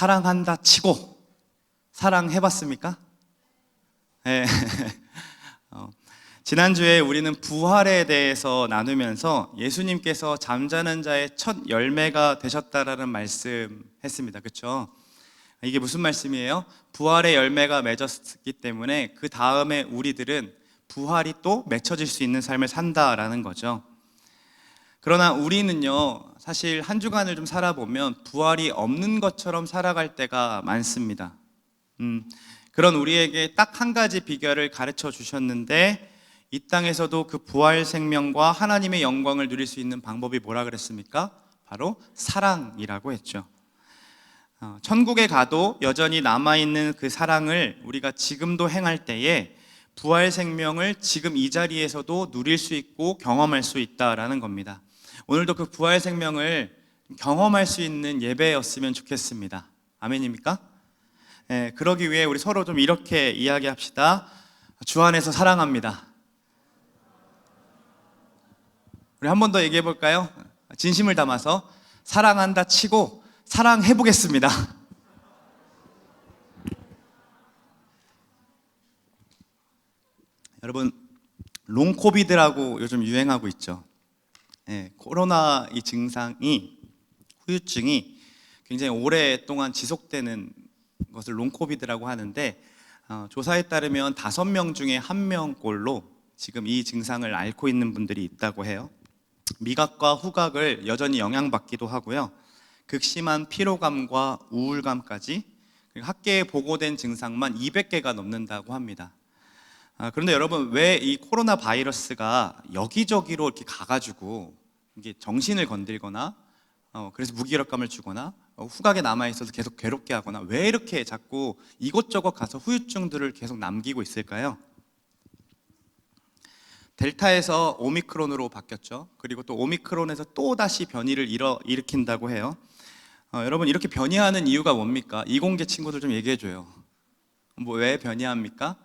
사랑한다 치고 사랑해봤습니까? 네. 지난주에 우리는 부활에 대해서 나누면서 예수님께서 잠자는 자의 첫 열매가 되셨다라는 말씀 했습니다. 그렇죠? 이게 무슨 말씀이에요? 부활의 열매가 맺었기 때문에 그 다음에 우리들은 부활이 또 맺혀질 수 있는 삶을 산다라는 거죠. 그러나 우리는요, 사실 한 주간을 좀 살아보면 부활이 없는 것처럼 살아갈 때가 많습니다. 그런 우리에게 딱 한 가지 비결을 가르쳐 주셨는데, 이 땅에서도 그 부활 생명과 하나님의 영광을 누릴 수 있는 방법이 뭐라 그랬습니까? 바로 사랑이라고 했죠. 천국에 가도 여전히 남아있는 그 사랑을 우리가 지금도 행할 때에 부활 생명을 지금 이 자리에서도 누릴 수 있고 경험할 수 있다라는 겁니다. 오늘도 그 부활 생명을 경험할 수 있는 예배였으면 좋겠습니다. 아멘입니까? 네, 그러기 위해 우리 서로 좀 이렇게 이야기합시다. 주 안에서 사랑합니다. 우리 한 번 더 얘기해 볼까요? 진심을 담아서 사랑한다 치고 사랑해 보겠습니다. 여러분, 롱코비드라고 요즘 유행하고 있죠. 네, 코로나 이 증상이, 후유증이 굉장히 오랫동안 지속되는 것을 롱코비드라고 하는데, 조사에 따르면 5명 중에 1명꼴로 지금 이 증상을 앓고 있는 분들이 있다고 해요. 미각과 후각을 여전히 영향받기도 하고요, 극심한 피로감과 우울감까지, 학계에 보고된 증상만 200개가 넘는다고 합니다. 그런데 여러분, 왜 이 코로나 바이러스가 여기저기로 이렇게 가가지고 이게 정신을 건들거나 그래서 무기력감을 주거나 후각에 남아있어서 계속 괴롭게 하거나 왜 이렇게 자꾸 이곳저곳 가서 후유증들을 계속 남기고 있을까요? 델타에서 오미크론으로 바뀌었죠. 그리고 또 오미크론에서 또 다시 변이를 일으킨다고 해요. 여러분, 이렇게 변이하는 이유가 뭡니까? 이공계 친구들 좀 얘기해줘요. 왜 변이합니까?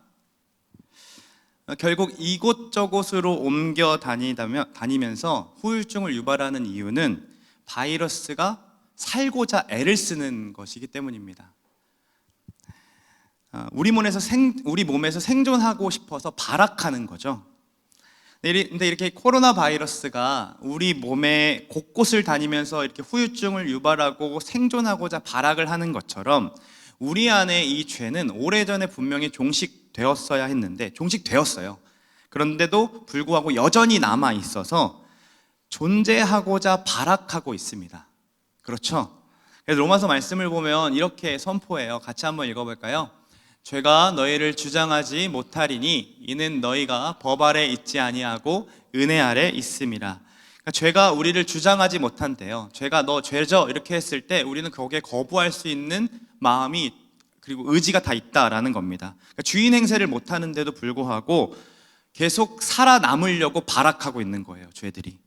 결국 이곳저곳으로 옮겨 다니면서 후유증을 유발하는 이유는 바이러스가 살고자 애를 쓰는 것이기 때문입니다. 우리 몸에서 생존하고 싶어서 발악하는 거죠. 근데 이렇게 코로나 바이러스가 우리 몸의 곳곳을 다니면서 이렇게 후유증을 유발하고 생존하고자 발악을 하는 것처럼 우리 안에 이 죄는 오래전에 분명히 종식되었어야 했는데 종식되었어요. 그런데도 불구하고 여전히 남아 있어서 존재하고자 발악하고 있습니다. 그렇죠? 그래서 로마서 말씀을 보면 이렇게 선포해요. 같이 한번 읽어볼까요? 죄가 너희를 주장하지 못하리니 이는 너희가 법 아래 있지 아니하고 은혜 아래 있음이라. 그러니까 죄가 우리를 주장하지 못한대요. 죄가 너 죄져 이렇게 했을 때 우리는 거기에 거부할 수 있는 마음이 그리고 의지가 다 있다라는 겁니다. 그러니까 주인 행세를 못하는데도 불구하고 계속 살아남으려고 발악하고 있는 거예요, 죄들이.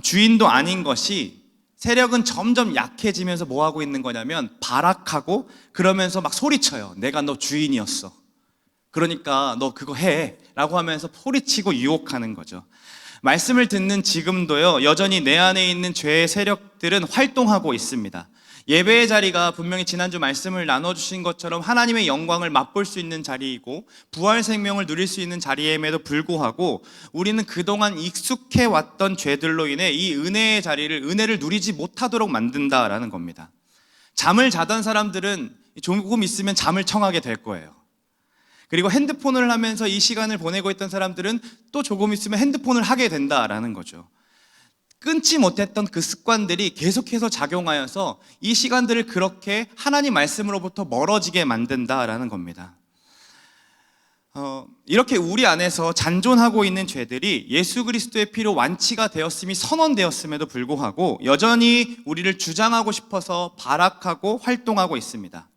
주인도 아닌 것이 세력은 점점 약해지면서 뭐 하고 있는 거냐면 발악하고 그러면서 막 소리쳐요. 내가 너 주인이었어. 그러니까 너 그거 해 라고 하면서 소리치고 유혹하는 거죠. 말씀을 듣는 지금도요, 여전히 내 안에 있는 죄의 세력들은 활동하고 있습니다. 예배의 자리가 분명히 지난주 말씀을 나눠주신 것처럼 하나님의 영광을 맛볼 수 있는 자리이고 부활 생명을 누릴 수 있는 자리임에도 불구하고 우리는 그동안 익숙해왔던 죄들로 인해 이 은혜를 누리지 못하도록 만든다라는 겁니다. 잠을 자던 사람들은 조금 있으면 잠을 청하게 될 거예요. 그리고 핸드폰을 하면서 이 시간을 보내고 있던 사람들은 또 조금 있으면 핸드폰을 하게 된다라는 거죠. 끊지 못했던 그 습관들이 계속해서 작용하여서 이 시간들을 그렇게 하나님 말씀으로부터 멀어지게 만든다라는 겁니다. 이렇게 우리 안에서 잔존하고 있는 죄들이 예수 그리스도의 피로 완치가 되었음이 선언되었음에도 불구하고 여전히 우리를 주장하고 싶어서 발악하고 활동하고 있습니다.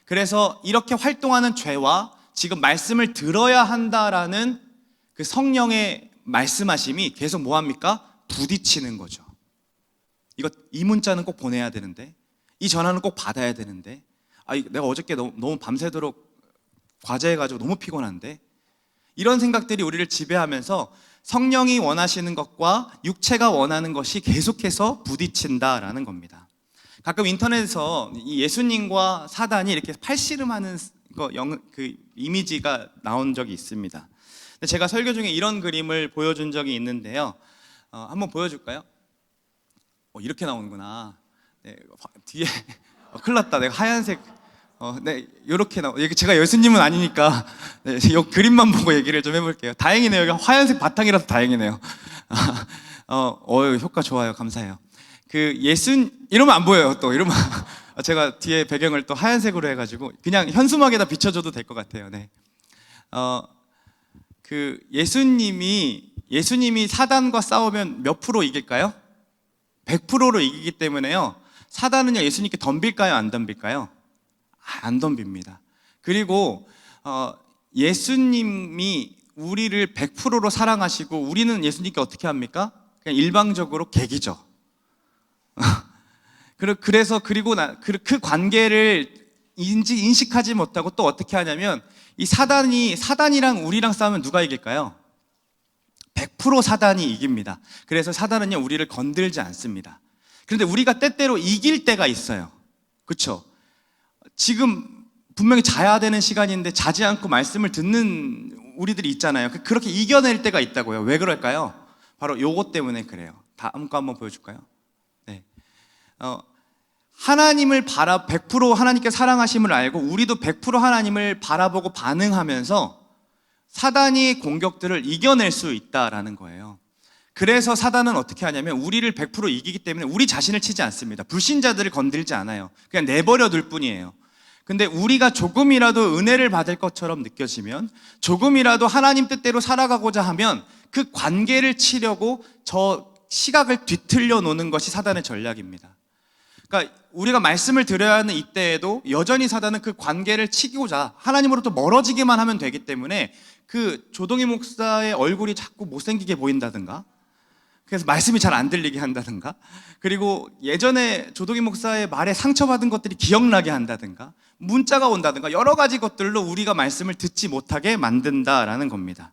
그래서 이렇게 활동하는 죄와 지금 말씀을 들어야 한다라는 그 성령의 말씀하심이 계속 뭐합니까? 부딪히는 거죠. 이 문자는 꼭 보내야 되는데, 이 전화는 꼭 받아야 되는데, 내가 어저께 너무 밤새도록 과제해가지고 너무 피곤한데, 이런 생각들이 우리를 지배하면서 성령이 원하시는 것과 육체가 원하는 것이 계속해서 부딪힌다라는 겁니다. 가끔 인터넷에서 이 예수님과 사단이 이렇게 팔씨름하는 그 이미지가 나온 적이 있습니다. 근데 제가 설교 중에 이런 그림을 보여준 적이 있는데요. 한번 보여줄까요? 이렇게 나오는구나. 네, 뒤에 큰일 났다. 내가 하얀색 네, 이렇게 제가 예수님은 아니니까 네, 이 그림만 보고 얘기를 좀 해볼게요. 다행이네요. 여기 하얀색 바탕이라서 다행이네요. 효과 좋아요. 감사해요. 이러면 안 보여요. 또 이러면 제가 뒤에 배경을 또 하얀색으로 해가지고 그냥 현수막에다 비춰줘도 될 것 같아요. 네. 예수님이 사단과 싸우면 몇 프로 이길까요? 100%로 이기기 때문에요. 사단은요, 예수님께 덤빌까요? 안 덤빌까요? 안 덤빕니다. 그리고 예수님이 우리를 100%로 사랑하시고 우리는 예수님께 어떻게 합니까? 그냥 일방적으로 개기죠. 그래서 그 관계를 인식하지 못하고 또 어떻게 하냐면 이 사단이랑 우리랑 싸우면 누가 이길까요? 100% 사단이 이깁니다. 그래서 사단은요, 우리를 건들지 않습니다. 그런데 우리가 때때로 이길 때가 있어요. 그렇죠? 지금 분명히 자야 되는 시간인데 자지 않고 말씀을 듣는 우리들이 있잖아요. 그렇게 이겨낼 때가 있다고요. 왜 그럴까요? 바로 요것 때문에 그래요. 다음 거 한번 보여줄까요? 네. 하나님을 100% 하나님께 사랑하심을 알고 우리도 100% 하나님을 바라보고 반응하면서 사단의 공격들을 이겨낼 수 있다라는 거예요. 그래서 사단은 어떻게 하냐면 우리를 100% 이기기 때문에 우리 자신을 치지 않습니다. 불신자들을 건들지 않아요. 그냥 내버려 둘 뿐이에요. 근데 우리가 조금이라도 은혜를 받을 것처럼 느껴지면, 조금이라도 하나님 뜻대로 살아가고자 하면 그 관계를 치려고 저 시각을 뒤틀려 놓는 것이 사단의 전략입니다. 그러니까 우리가 말씀을 드려야 하는 이때에도 여전히 사단은 그 관계를 치고자 하나님으로부터 멀어지기만 하면 되기 때문에 그 조동희 목사의 얼굴이 자꾸 못생기게 보인다든가, 그래서 말씀이 잘 안 들리게 한다든가, 그리고 예전에 조동희 목사의 말에 상처받은 것들이 기억나게 한다든가, 문자가 온다든가, 여러 가지 것들로 우리가 말씀을 듣지 못하게 만든다라는 겁니다.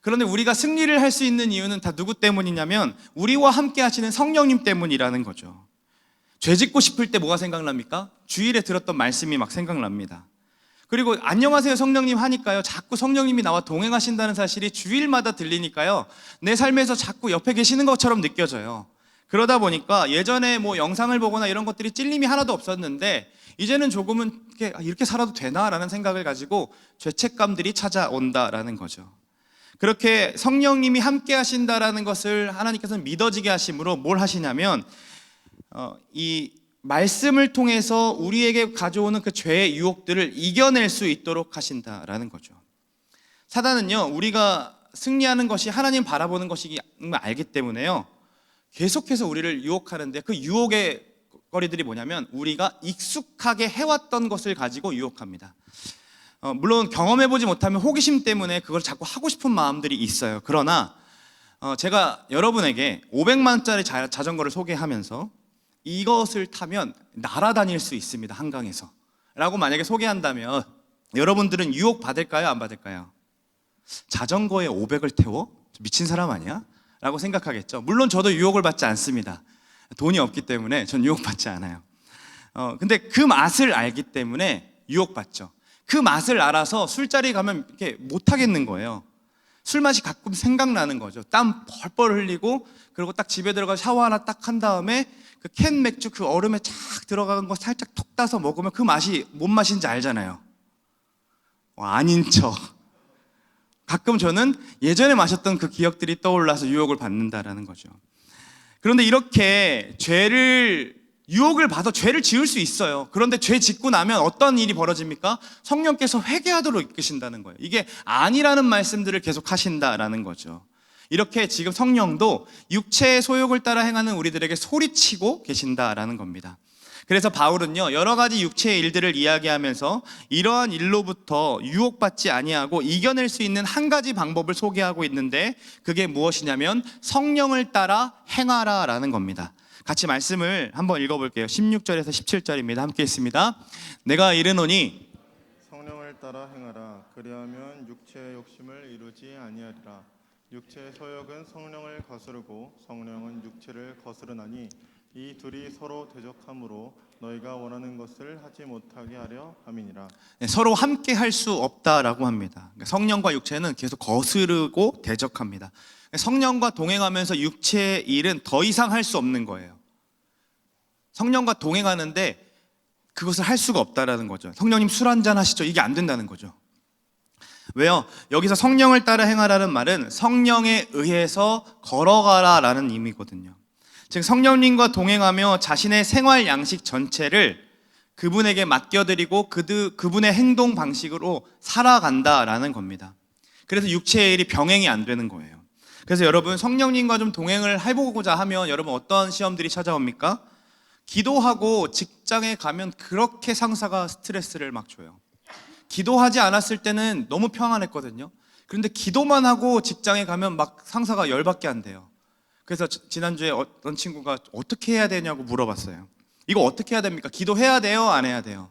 그런데 우리가 승리를 할 수 있는 이유는 다 누구 때문이냐면 우리와 함께 하시는 성령님 때문이라는 거죠. 죄 짓고 싶을 때 뭐가 생각납니까? 주일에 들었던 말씀이 막 생각납니다. 그리고 안녕하세요 성령님 하니까요, 자꾸 성령님이 나와 동행하신다는 사실이 주일마다 들리니까요, 내 삶에서 자꾸 옆에 계시는 것처럼 느껴져요. 그러다 보니까 예전에 뭐 영상을 보거나 이런 것들이 찔림이 하나도 없었는데 이제는 조금은 이렇게 살아도 되나라는 생각을 가지고 죄책감들이 찾아온다라는 거죠. 그렇게 성령님이 함께 하신다라는 것을 하나님께서는 믿어지게 하심으로 뭘 하시냐면 이 말씀을 통해서 우리에게 가져오는 그 죄의 유혹들을 이겨낼 수 있도록 하신다라는 거죠. 사단은요, 우리가 승리하는 것이 하나님 바라보는 것임을 알기 때문에요, 계속해서 우리를 유혹하는데 그 유혹의 거리들이 뭐냐면 우리가 익숙하게 해왔던 것을 가지고 유혹합니다. 물론 경험해보지 못하면 호기심 때문에 그걸 자꾸 하고 싶은 마음들이 있어요. 그러나 제가 여러분에게 500만원짜리 자전거를 소개하면서 이것을 타면 날아다닐 수 있습니다, 한강에서 라고 만약에 소개한다면 여러분들은 유혹 받을까요? 안 받을까요? 자전거에 500을 태워? 미친 사람 아니야? 라고 생각하겠죠. 물론 저도 유혹을 받지 않습니다. 돈이 없기 때문에 전 유혹받지 않아요. 근데 그 맛을 알기 때문에 유혹받죠. 그 맛을 알아서 술자리 가면 이렇게 못 하겠는 거예요. 술 맛이 가끔 생각나는 거죠. 땀 뻘뻘 흘리고, 그리고 딱 집에 들어가서 샤워 하나 딱 한 다음에 그 캔 맥주 그 얼음에 쫙 들어간 거 살짝 톡 따서 먹으면 그 맛이 뭔 맛인지 알잖아요. 아닌 척. 가끔 저는 예전에 마셨던 그 기억들이 떠올라서 유혹을 받는다라는 거죠. 그런데 이렇게 유혹을 받아 죄를 지을 수 있어요. 그런데 죄 짓고 나면 어떤 일이 벌어집니까? 성령께서 회개하도록 이끄신다는 거예요. 이게 아니라는 말씀들을 계속 하신다라는 거죠. 이렇게 지금 성령도 육체의 소욕을 따라 행하는 우리들에게 소리치고 계신다라는 겁니다. 그래서 바울은요, 여러 가지 육체의 일들을 이야기하면서 이러한 일로부터 유혹받지 아니하고 이겨낼 수 있는 한 가지 방법을 소개하고 있는데, 그게 무엇이냐면 성령을 따라 행하라라는 겁니다. 같이 말씀을 한번 읽어볼게요. 16절에서 17절입니다. 함께 있습니다. 내가 이르노니 성령을 따라 행하라. 그리하면 육체의 욕심을 이루지 아니하리라. 육체의 소욕은 성령을 거스르고 성령은 육체를 거스르나니 이 둘이 서로 대적함으로 너희가 원하는 것을 하지 못하게 하려 함이니라. 네, 서로 함께 할 수 없다라고 합니다. 그러니까 성령과 육체는 계속 거스르고 대적합니다. 그러니까 성령과 동행하면서 육체의 일은 더 이상 할 수 없는 거예요. 성령과 동행하는데 그것을 할 수가 없다라는 거죠. 성령님 술 한잔 하시죠. 이게 안 된다는 거죠. 왜요? 여기서 성령을 따라 행하라는 말은 성령에 의해서 걸어가라라는 의미거든요. 즉 성령님과 동행하며 자신의 생활 양식 전체를 그분에게 맡겨드리고 그분의 행동 방식으로 살아간다라는 겁니다. 그래서 육체의 일이 병행이 안 되는 거예요. 그래서 여러분 성령님과 좀 동행을 해보고자 하면 여러분 어떤 시험들이 찾아옵니까? 기도하고 직장에 가면 그렇게 상사가 스트레스를 막 줘요. 기도하지 않았을 때는 너무 평안했거든요. 그런데 기도만 하고 직장에 가면 막 상사가 열받게 한대요. 그래서 지난주에 어떤 친구가 어떻게 해야 되냐고 물어봤어요. 이거 어떻게 해야 됩니까? 기도해야 돼요? 안 해야 돼요?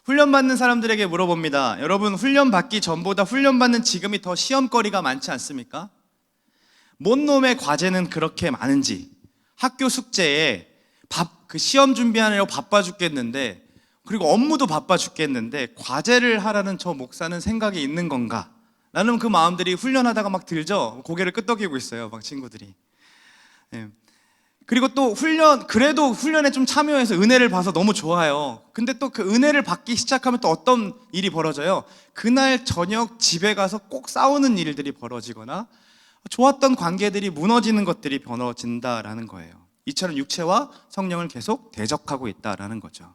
훈련받는 사람들에게 물어봅니다. 여러분 훈련받기 전보다 훈련받는 지금이 더 시험거리가 많지 않습니까? 뭔 놈의 과제는 그렇게 많은지, 학교 숙제에 그 시험 준비하느라고 바빠 죽겠는데, 그리고 업무도 바빠 죽겠는데 과제를 하라는 저 목사는 생각이 있는 건가? 라는 그 마음들이 훈련하다가 막 들죠. 고개를 끄덕이고 있어요, 막 친구들이. 예. 그리고 또 그래도 훈련에 좀 참여해서 은혜를 봐서 너무 좋아요. 근데 또 그 은혜를 받기 시작하면 또 어떤 일이 벌어져요? 그날 저녁 집에 가서 꼭 싸우는 일들이 벌어지거나 좋았던 관계들이 무너지는 것들이 벌어진다라는 거예요. 이처럼 육체와 성령을 계속 대적하고 있다라는 거죠.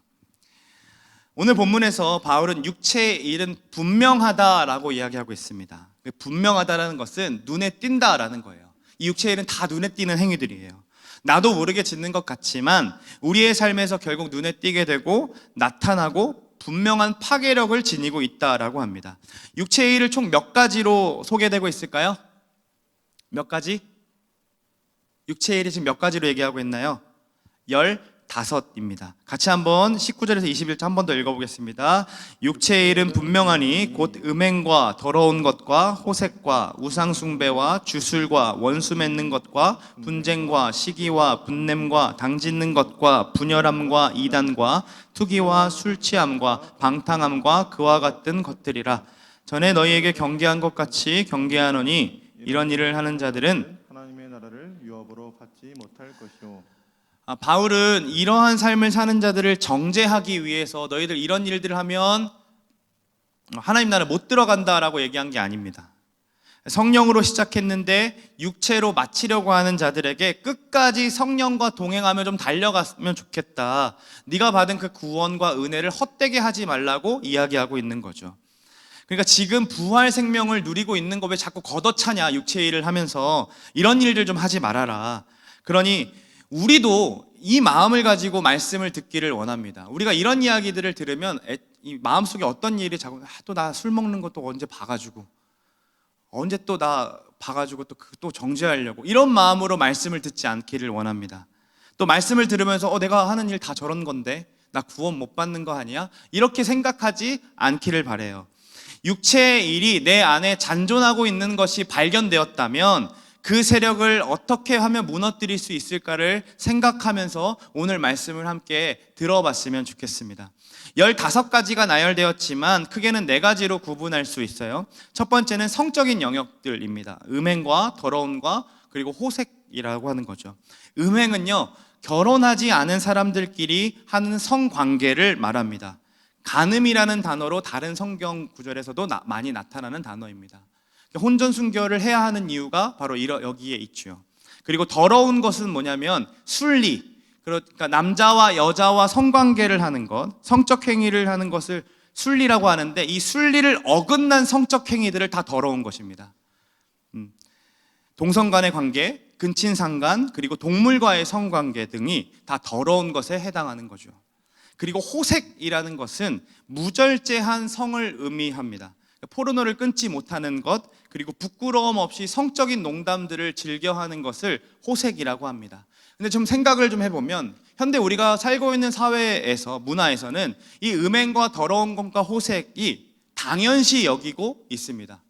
오늘 본문에서 바울은 육체의 일은 분명하다라고 이야기하고 있습니다. 분명하다라는 것은 눈에 띈다라는 거예요. 이 육체의 일은 다 눈에 띄는 행위들이에요. 나도 모르게 짓는 것 같지만 우리의 삶에서 결국 눈에 띄게 되고 나타나고 분명한 파괴력을 지니고 있다라고 합니다. 육체의 일을 총 몇 가지로 소개되고 있을까요? 몇 가지? 육체의 일이 지금 몇 가지로 얘기하고 있나요? 15입니다. 같이 한번 19절에서 21절 한 번 더 읽어보겠습니다. 육체의 일은 분명하니 곧 음행과 더러운 것과 호색과 우상숭배와 주술과 원수 맺는 것과 분쟁과 시기와 분냄과 당짓는 것과 분열함과 이단과 투기와 술취함과 방탕함과 그와 같은 것들이라. 전에 너희에게 경계한 것 같이 경계하노니 이런 일을 하는 자들은 하나님의 나라를 유업으로 받지 못할 것이요. 바울은 이러한 삶을 사는 자들을 정죄하기 위해서 너희들 이런 일들을 하면 하나님 나라 못 들어간다라고 얘기한 게 아닙니다. 성령으로 시작했는데 육체로 마치려고 하는 자들에게 끝까지 성령과 동행하며 좀 달려갔으면 좋겠다. 네가 받은 그 구원과 은혜를 헛되게 하지 말라고 이야기하고 있는 거죠. 그러니까 지금 부활 생명을 누리고 있는 거 왜 자꾸 걷어차냐, 육체 일을 하면서. 이런 일들 좀 하지 말아라. 그러니 우리도 이 마음을 가지고 말씀을 듣기를 원합니다. 우리가 이런 이야기들을 들으면 이 마음속에 어떤 일이 자꾸 또 나 술 먹는 것도 언제 봐가지고 언제 또 나 봐가지고 또 정죄하려고 이런 마음으로 말씀을 듣지 않기를 원합니다. 또 말씀을 들으면서 내가 하는 일 다 저런 건데 나 구원 못 받는 거 아니야? 이렇게 생각하지 않기를 바라요. 육체의 일이 내 안에 잔존하고 있는 것이 발견되었다면 그 세력을 어떻게 하면 무너뜨릴 수 있을까를 생각하면서 오늘 말씀을 함께 들어봤으면 좋겠습니다. 15가지가 나열되었지만 크게는 4가지로 구분할 수 있어요. 첫 번째는 성적인 영역들입니다. 음행과 더러움과 그리고 호색이라고 하는 거죠. 음행은요, 결혼하지 않은 사람들끼리 하는 성관계를 말합니다. 간음이라는 단어로 다른 성경 구절에서도 많이 나타나는 단어입니다. 혼전순결을 해야 하는 이유가 바로 여기에 있죠. 그리고 더러운 것은 뭐냐면 순리, 그러니까 남자와 여자와 성관계를 하는 것, 성적 행위를 하는 것을 순리라고 하는데 이 순리를 어긋난 성적 행위들을 다 더러운 것입니다. 동성 간의 관계, 근친상간, 그리고 동물과의 성관계 등이 다 더러운 것에 해당하는 거죠. 그리고 호색이라는 것은 무절제한 성을 의미합니다. 포르노를 끊지 못하는 것, 그리고 부끄러움 없이 성적인 농담들을 즐겨하는 것을 호색이라고 합니다. 근데 좀 생각을 좀 해보면 현대 우리가 살고 있는 사회에서, 문화에서는 이 음행과 더러운 것과 호색이 당연시 여기고 있습니다.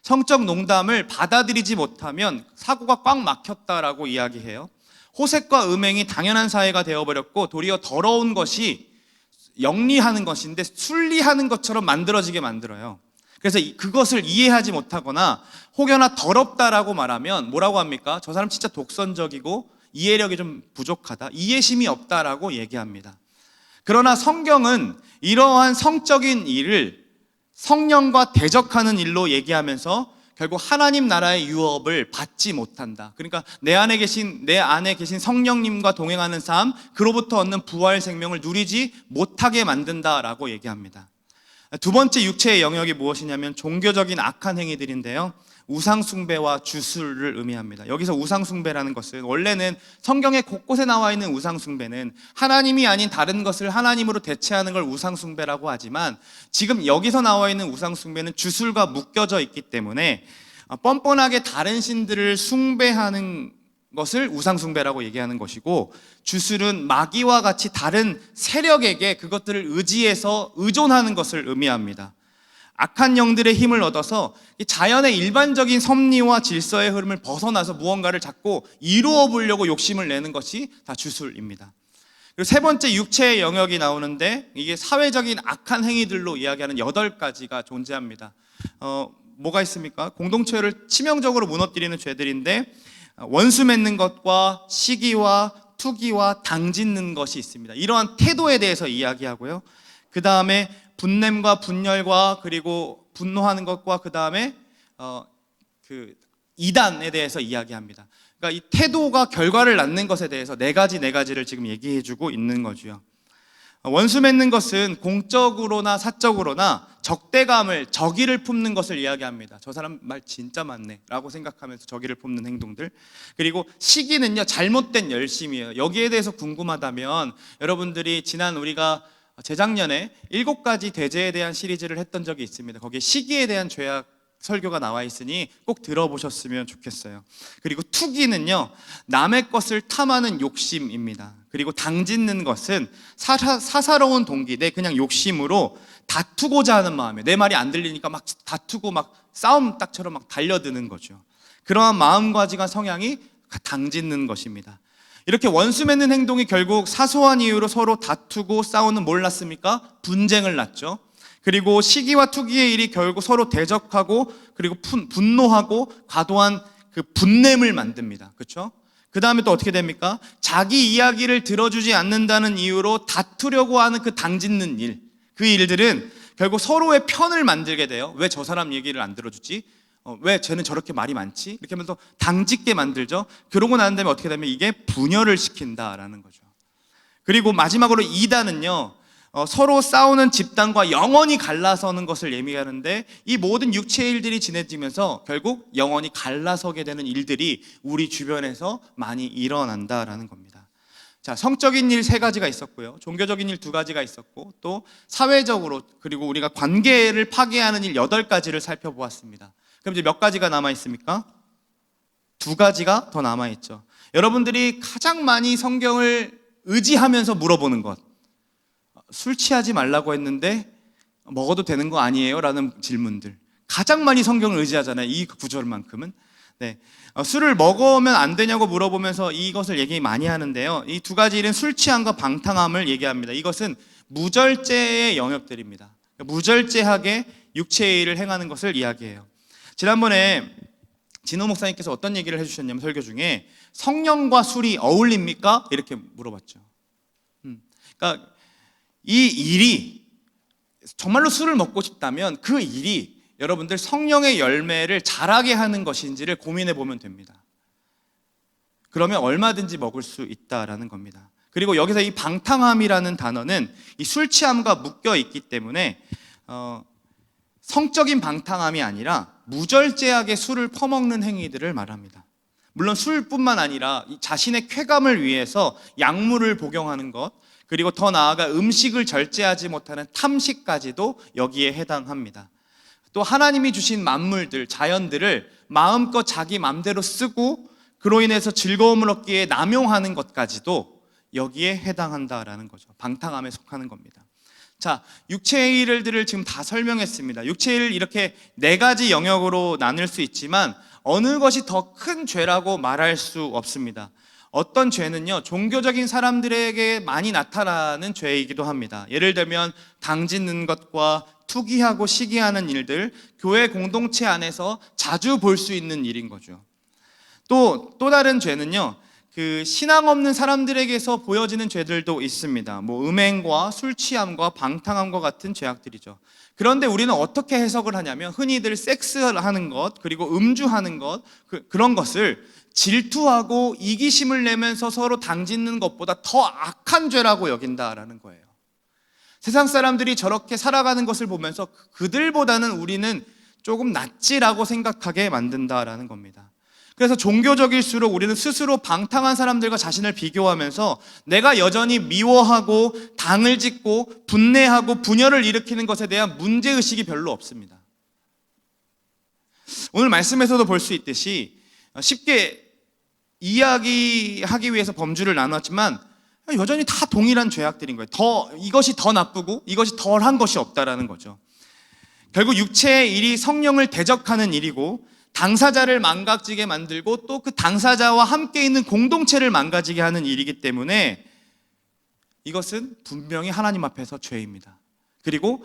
성적 농담을 받아들이지 못하면 사고가 꽉 막혔다라고 이야기해요. 호색과 음행이 당연한 사회가 되어버렸고 도리어 더러운 것이 영리하는 것인데 순리하는 것처럼 만들어지게 만들어요. 그래서 그것을 이해하지 못하거나 혹여나 더럽다라고 말하면 뭐라고 합니까? 저 사람 진짜 독선적이고 이해력이 좀 부족하다, 이해심이 없다라고 얘기합니다. 그러나 성경은 이러한 성적인 일을 성령과 대적하는 일로 얘기하면서 결국 하나님 나라의 유업을 받지 못한다. 그러니까 내 안에 계신 성령님과 동행하는 삶, 그로부터 얻는 부활 생명을 누리지 못하게 만든다라고 얘기합니다. 두 번째 육체의 영역이 무엇이냐면 종교적인 악한 행위들인데요, 우상숭배와 주술을 의미합니다. 여기서 우상숭배라는 것은 원래는 성경의 곳곳에 나와 있는 우상숭배는 하나님이 아닌 다른 것을 하나님으로 대체하는 걸 우상숭배라고 하지만, 지금 여기서 나와 있는 우상숭배는 주술과 묶여져 있기 때문에 뻔뻔하게 다른 신들을 숭배하는 것을 우상숭배라고 얘기하는 것이고, 주술은 마귀와 같이 다른 세력에게 그것들을 의지해서 의존하는 것을 의미합니다. 악한 영들의 힘을 얻어서 자연의 일반적인 섭리와 질서의 흐름을 벗어나서 무언가를 자꾸 이루어 보려고 욕심을 내는 것이 다 주술입니다. 그리고 세 번째 육체의 영역이 나오는데, 이게 사회적인 악한 행위들로 이야기하는 8가지가 존재합니다. 뭐가 있습니까? 공동체를 치명적으로 무너뜨리는 죄들인데, 원수 맺는 것과 시기와 투기와 당짓는 것이 있습니다. 이러한 태도에 대해서 이야기하고요. 그 다음에 분냄과 분열과 그리고 분노하는 것과 그 다음에 이단에 대해서 이야기합니다. 그러니까 이 태도가 결과를 낳는 것에 대해서 네 가지를 지금 얘기해주고 있는 거죠. 원수 맺는 것은 공적으로나 사적으로나 적대감을, 적의를 품는 것을 이야기합니다. 저 사람 말 진짜 많네 라고 생각하면서 적의를 품는 행동들. 그리고 시기는요, 잘못된 열심이에요. 여기에 대해서 궁금하다면 여러분들이 지난 우리가 재작년에 7가지 대죄에 대한 시리즈를 했던 적이 있습니다. 거기에 시기에 대한 죄악 설교가 나와 있으니 꼭 들어보셨으면 좋겠어요. 그리고 투기는요, 남의 것을 탐하는 욕심입니다. 그리고 당짓는 것은 사사로운 동기, 내 그냥 욕심으로 다투고자 하는 마음이에요. 내 말이 안 들리니까 막 다투고 막 싸움 딱처럼 막 달려드는 거죠. 그러한 마음가짐과 성향이 당짓는 것입니다. 이렇게 원수 맺는 행동이 결국 사소한 이유로 서로 다투고 싸우는 뭘 낳습니까? 분쟁을 낳죠. 그리고 시기와 투기의 일이 결국 서로 대적하고 그리고 분노하고 과도한 그 분냄을 만듭니다. 그렇죠? 그 다음에 또 어떻게 됩니까? 자기 이야기를 들어주지 않는다는 이유로 다투려고 하는 그 당짓는 일, 그 일들은 결국 서로의 편을 만들게 돼요. 왜 저 사람 얘기를 안 들어주지? 왜 쟤는 저렇게 말이 많지? 이렇게 하면서 당짓게 만들죠. 그러고 난 다음에 어떻게 되면 이게 분열을 시킨다라는 거죠. 그리고 마지막으로 이단은요, 서로 싸우는 집단과 영원히 갈라서는 것을 예미하는데, 이 모든 육체의 일들이 진해지면서 결국 영원히 갈라서게 되는 일들이 우리 주변에서 많이 일어난다라는 겁니다. 자, 성적인 일 3가지가 있었고요, 종교적인 일 2가지가 있었고, 또 사회적으로 그리고 우리가 관계를 파괴하는 일 8가지를 살펴보았습니다. 그럼 이제 몇 가지가 남아 있습니까? 2가지가 더 남아 있죠. 여러분들이 가장 많이 성경을 의지하면서 물어보는 것, 술 취하지 말라고 했는데 먹어도 되는 거 아니에요? 라는 질문들, 가장 많이 성경을 의지하잖아요. 이 구절만큼은. 네. 술을 먹으면 안 되냐고 물어보면서 이것을 얘기 많이 하는데요, 이 2가지 일은 술 취함과 방탕함을 얘기합니다. 이것은 무절제의 영역들입니다. 무절제하게 육체의 일을 행하는 것을 이야기해요. 지난번에 진호 목사님께서 어떤 얘기를 해주셨냐면, 설교 중에 성령과 술이 어울립니까? 이렇게 물어봤죠. 그러니까 이 일이 정말로 술을 먹고 싶다면 그 일이 여러분들 성령의 열매를 자라게 하는 것인지를 고민해 보면 됩니다. 그러면 얼마든지 먹을 수 있다라는 겁니다. 그리고 여기서 이 방탕함이라는 단어는 이 술 취함과 묶여 있기 때문에 성적인 방탕함이 아니라 무절제하게 술을 퍼먹는 행위들을 말합니다. 물론 술뿐만 아니라 자신의 쾌감을 위해서 약물을 복용하는 것, 그리고 더 나아가 음식을 절제하지 못하는 탐식까지도 여기에 해당합니다. 또 하나님이 주신 만물들, 자연들을 마음껏 자기 맘대로 쓰고 그로 인해서 즐거움을 얻기에 남용하는 것까지도 여기에 해당한다라는 거죠. 방탕함에 속하는 겁니다. 자, 육체의 일들을 지금 다 설명했습니다. 육체의 일 이렇게 4가지 영역으로 나눌 수 있지만 어느 것이 더 큰 죄라고 말할 수 없습니다. 어떤 죄는요, 종교적인 사람들에게 많이 나타나는 죄이기도 합니다. 예를 들면 당 짓는 것과 투기하고 시기하는 일들, 교회 공동체 안에서 자주 볼 수 있는 일인 거죠. 또 다른 죄는요, 그 신앙 없는 사람들에게서 보여지는 죄들도 있습니다. 뭐 음행과 술 취함과 방탕함과 같은 죄악들이죠. 그런데 우리는 어떻게 해석을 하냐면 흔히들 섹스하는 것, 그리고 음주하는 것, 그런 것을 질투하고 이기심을 내면서 서로 당짓는 것보다 더 악한 죄라고 여긴다라는 거예요. 세상 사람들이 저렇게 살아가는 것을 보면서 그들보다는 우리는 조금 낫지라고 생각하게 만든다라는 겁니다. 그래서 종교적일수록 우리는 스스로 방탕한 사람들과 자신을 비교하면서 내가 여전히 미워하고 당을 짓고 분내하고 분열을 일으키는 것에 대한 문제의식이 별로 없습니다. 오늘 말씀에서도 볼 수 있듯이 쉽게 이야기하기 위해서 범주를 나눴지만 여전히 다 동일한 죄악들인 거예요. 이것이 더 나쁘고 이것이 덜한 것이 없다라는 거죠. 결국 육체의 일이 성령을 대적하는 일이고 당사자를 망가지게 만들고 또 그 당사자와 함께 있는 공동체를 망가지게 하는 일이기 때문에 이것은 분명히 하나님 앞에서 죄입니다. 그리고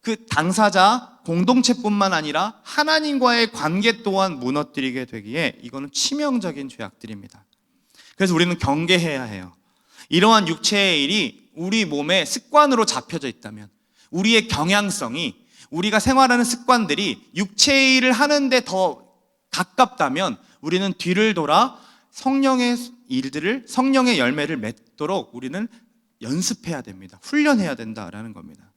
그 당사자 공동체뿐만 아니라 하나님과의 관계 또한 무너뜨리게 되기에 이거는 치명적인 죄악들입니다. 그래서 우리는 경계해야 해요. 이러한 육체의 일이 우리 몸에 습관으로 잡혀져 있다면, 우리의 경향성이, 우리가 생활하는 습관들이 육체의 일을 하는데 더 가깝다면 우리는 뒤를 돌아 성령의 일들을, 성령의 열매를 맺도록 우리는 연습해야 됩니다. 훈련해야 된다라는 겁니다.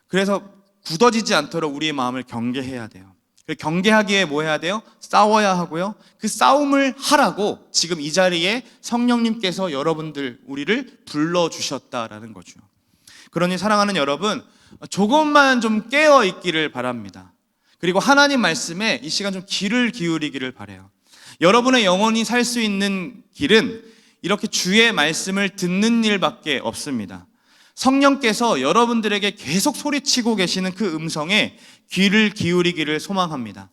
그래서 굳어지지 않도록 우리의 마음을 경계해야 돼요. 경계하기에 뭐 해야 돼요? 싸워야 하고요. 그 싸움을 하라고 지금 이 자리에 성령님께서 여러분들, 우리를 불러주셨다라는 거죠. 그러니 사랑하는 여러분, 조금만 좀 깨어 있기를 바랍니다. 그리고 하나님 말씀에 이 시간 좀 귀를 기울이기를 바라요. 여러분의 영혼이 살 수 있는 길은 이렇게 주의 말씀을 듣는 일밖에 없습니다. 성령께서 여러분들에게 계속 소리치고 계시는 그 음성에 귀를 기울이기를 소망합니다.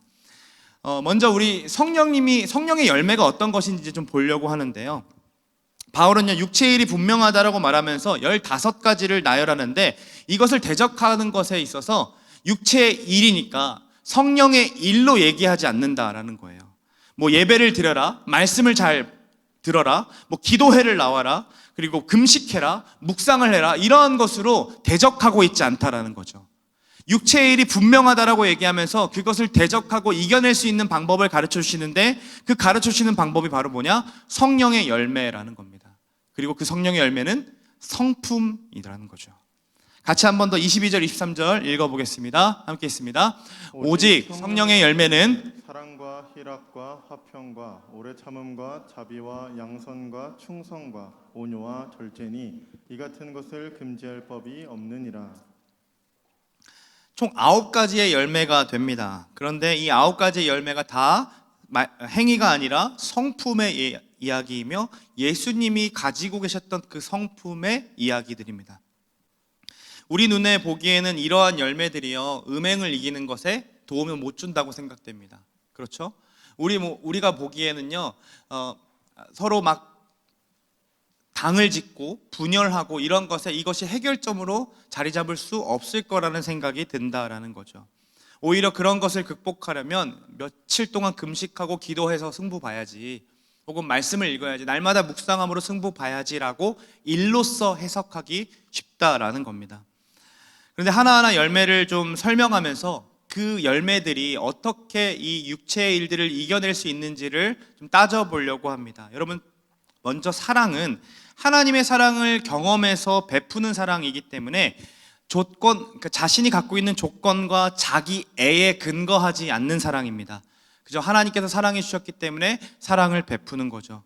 먼저 우리 성령의 열매가 어떤 것인지 좀 보려고 하는데요. 바울은요, 육체의 일이 분명하다라고 말하면서 15가지를 나열하는데 이것을 대적하는 것에 있어서 육체의 일이니까 성령의 일로 얘기하지 않는다라는 거예요. 뭐 예배를 드려라, 말씀을 잘 들어라, 뭐 기도회를 나와라, 그리고 금식해라, 묵상을 해라, 이러한 것으로 대적하고 있지 않다라는 거죠. 육체의 일이 분명하다라고 얘기하면서 그것을 대적하고 이겨낼 수 있는 방법을 가르쳐 주시는데 그 가르쳐 주시는 방법이 바로 뭐냐? 성령의 열매라는 겁니다. 그리고 그 성령의 열매는 성품이라는 거죠. 같이 한 번 더 22절, 23절 읽어보겠습니다. 함께 있습니다. 오직 성령의 열매는 사랑과 희락과 화평과 오래 참음과 자비와 양선과 충성과 온유와 절제니 이 같은 것을 금지할 법이 없느니라. 총 9가지의 열매가 됩니다. 그런데 이 9가지의 열매가 다 행위가 아니라 성품의 이야기이며 예수님이 가지고 계셨던 그 성품의 이야기들입니다. 우리 눈에 보기에는 이러한 열매들이요, 음행을 이기는 것에 도움을 못 준다고 생각됩니다. 그렇죠? 우리가 보기에는요, 서로 막 당을 짓고 분열하고 이런 것에 이것이 해결점으로 자리 잡을 수 없을 거라는 생각이 든다라는 거죠. 오히려 그런 것을 극복하려면 며칠 동안 금식하고 기도해서 승부 봐야지, 혹은 말씀을 읽어야지, 날마다 묵상함으로 승부 봐야지라고 일로서 해석하기 쉽다라는 겁니다. 그런데 하나하나 열매를 좀 설명하면서 그 열매들이 어떻게 이 육체의 일들을 이겨낼 수 있는지를 좀 따져보려고 합니다. 여러분, 먼저 사랑은 하나님의 사랑을 경험해서 베푸는 사랑이기 때문에 그러니까 자신이 갖고 있는 조건과 자기애에 근거하지 않는 사랑입니다. 그죠? 하나님께서 사랑해 주셨기 때문에 사랑을 베푸는 거죠.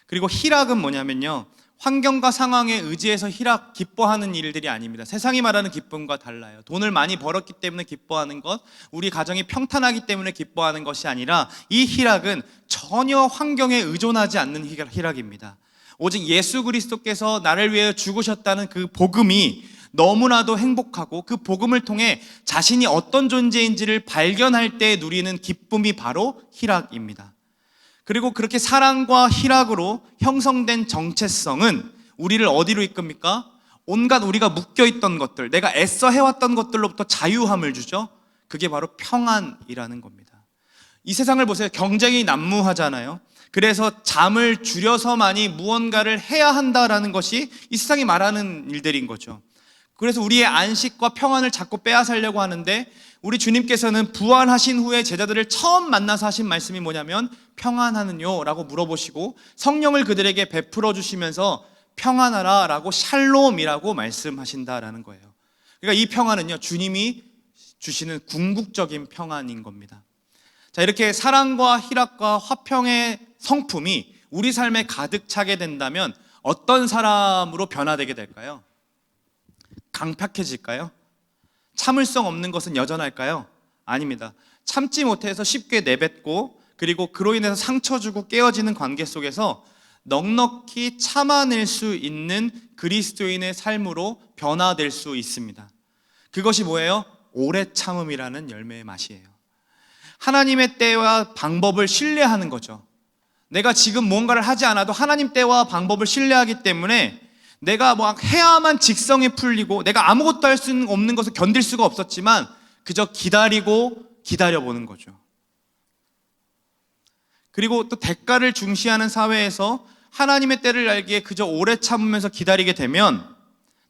그리고 희락은 뭐냐면요, 환경과 상황에 의지해서 기뻐하는 일들이 아닙니다. 세상이 말하는 기쁨과 달라요. 돈을 많이 벌었기 때문에 기뻐하는 것, 우리 가정이 평탄하기 때문에 기뻐하는 것이 아니라 이 희락은 전혀 환경에 의존하지 않는 희락입니다. 오직 예수 그리스도께서 나를 위해 죽으셨다는 그 복음이 너무나도 행복하고 그 복음을 통해 자신이 어떤 존재인지를 발견할 때 누리는 기쁨이 바로 희락입니다. 그리고 그렇게 사랑과 희락으로 형성된 정체성은 우리를 어디로 이끕니까? 온갖 우리가 묶여있던 것들, 내가 애써 해왔던 것들로부터 자유함을 주죠. 그게 바로 평안이라는 겁니다. 이 세상을 보세요. 경쟁이 난무하잖아요. 그래서 잠을 줄여서만이 무언가를 해야 한다라는 것이 이 세상이 말하는 일들인 거죠. 그래서 우리의 안식과 평안을 자꾸 빼앗으려고 하는데, 우리 주님께서는 부활하신 후에 제자들을 처음 만나서 하신 말씀이 뭐냐면 평안하느뇨? 라고 물어보시고 성령을 그들에게 베풀어 주시면서 평안하라 라고 샬롬이라고 말씀하신다라는 거예요. 그러니까 이 평안은요, 주님이 주시는 궁극적인 평안인 겁니다. 자, 이렇게 사랑과 희락과 화평의 성품이 우리 삶에 가득 차게 된다면 어떤 사람으로 변화되게 될까요? 강팍해질까요? 참을성 없는 것은 여전할까요? 아닙니다. 참지 못해서 쉽게 내뱉고, 그리고 그로 인해서 상처 주고 깨어지는 관계 속에서 넉넉히 참아낼 수 있는 그리스도인의 삶으로 변화될 수 있습니다. 그것이 뭐예요? 오래 참음이라는 열매의 맛이에요. 하나님의 때와 방법을 신뢰하는 거죠. 내가 지금 뭔가를 하지 않아도 하나님 때와 방법을 신뢰하기 때문에 내가 뭐 해야만 직성이 풀리고, 내가 아무것도 할 수 없는 것을 견딜 수가 없었지만 그저 기다리고 기다려보는 거죠. 그리고 또 대가를 중시하는 사회에서 하나님의 때를 알기에 그저 오래 참으면서 기다리게 되면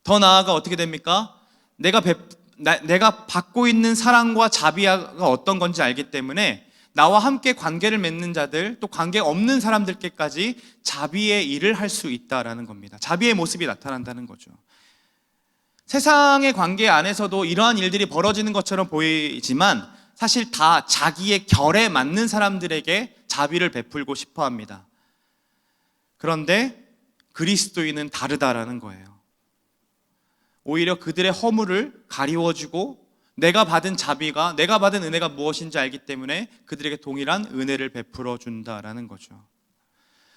더 나아가 어떻게 됩니까? 내가 받고 있는 사랑과 자비가 어떤 건지 알기 때문에 나와 함께 관계를 맺는 자들, 또 관계 없는 사람들께까지 자비의 일을 할 수 있다라는 겁니다. 자비의 모습이 나타난다는 거죠. 세상의 관계 안에서도 이러한 일들이 벌어지는 것처럼 보이지만 사실 다 자기의 결에 맞는 사람들에게 자비를 베풀고 싶어 합니다. 그런데 그리스도인은 다르다라는 거예요. 오히려 그들의 허물을 가리워주고, 내가 받은 자비가, 내가 받은 은혜가 무엇인지 알기 때문에 그들에게 동일한 은혜를 베풀어 준다라는 거죠.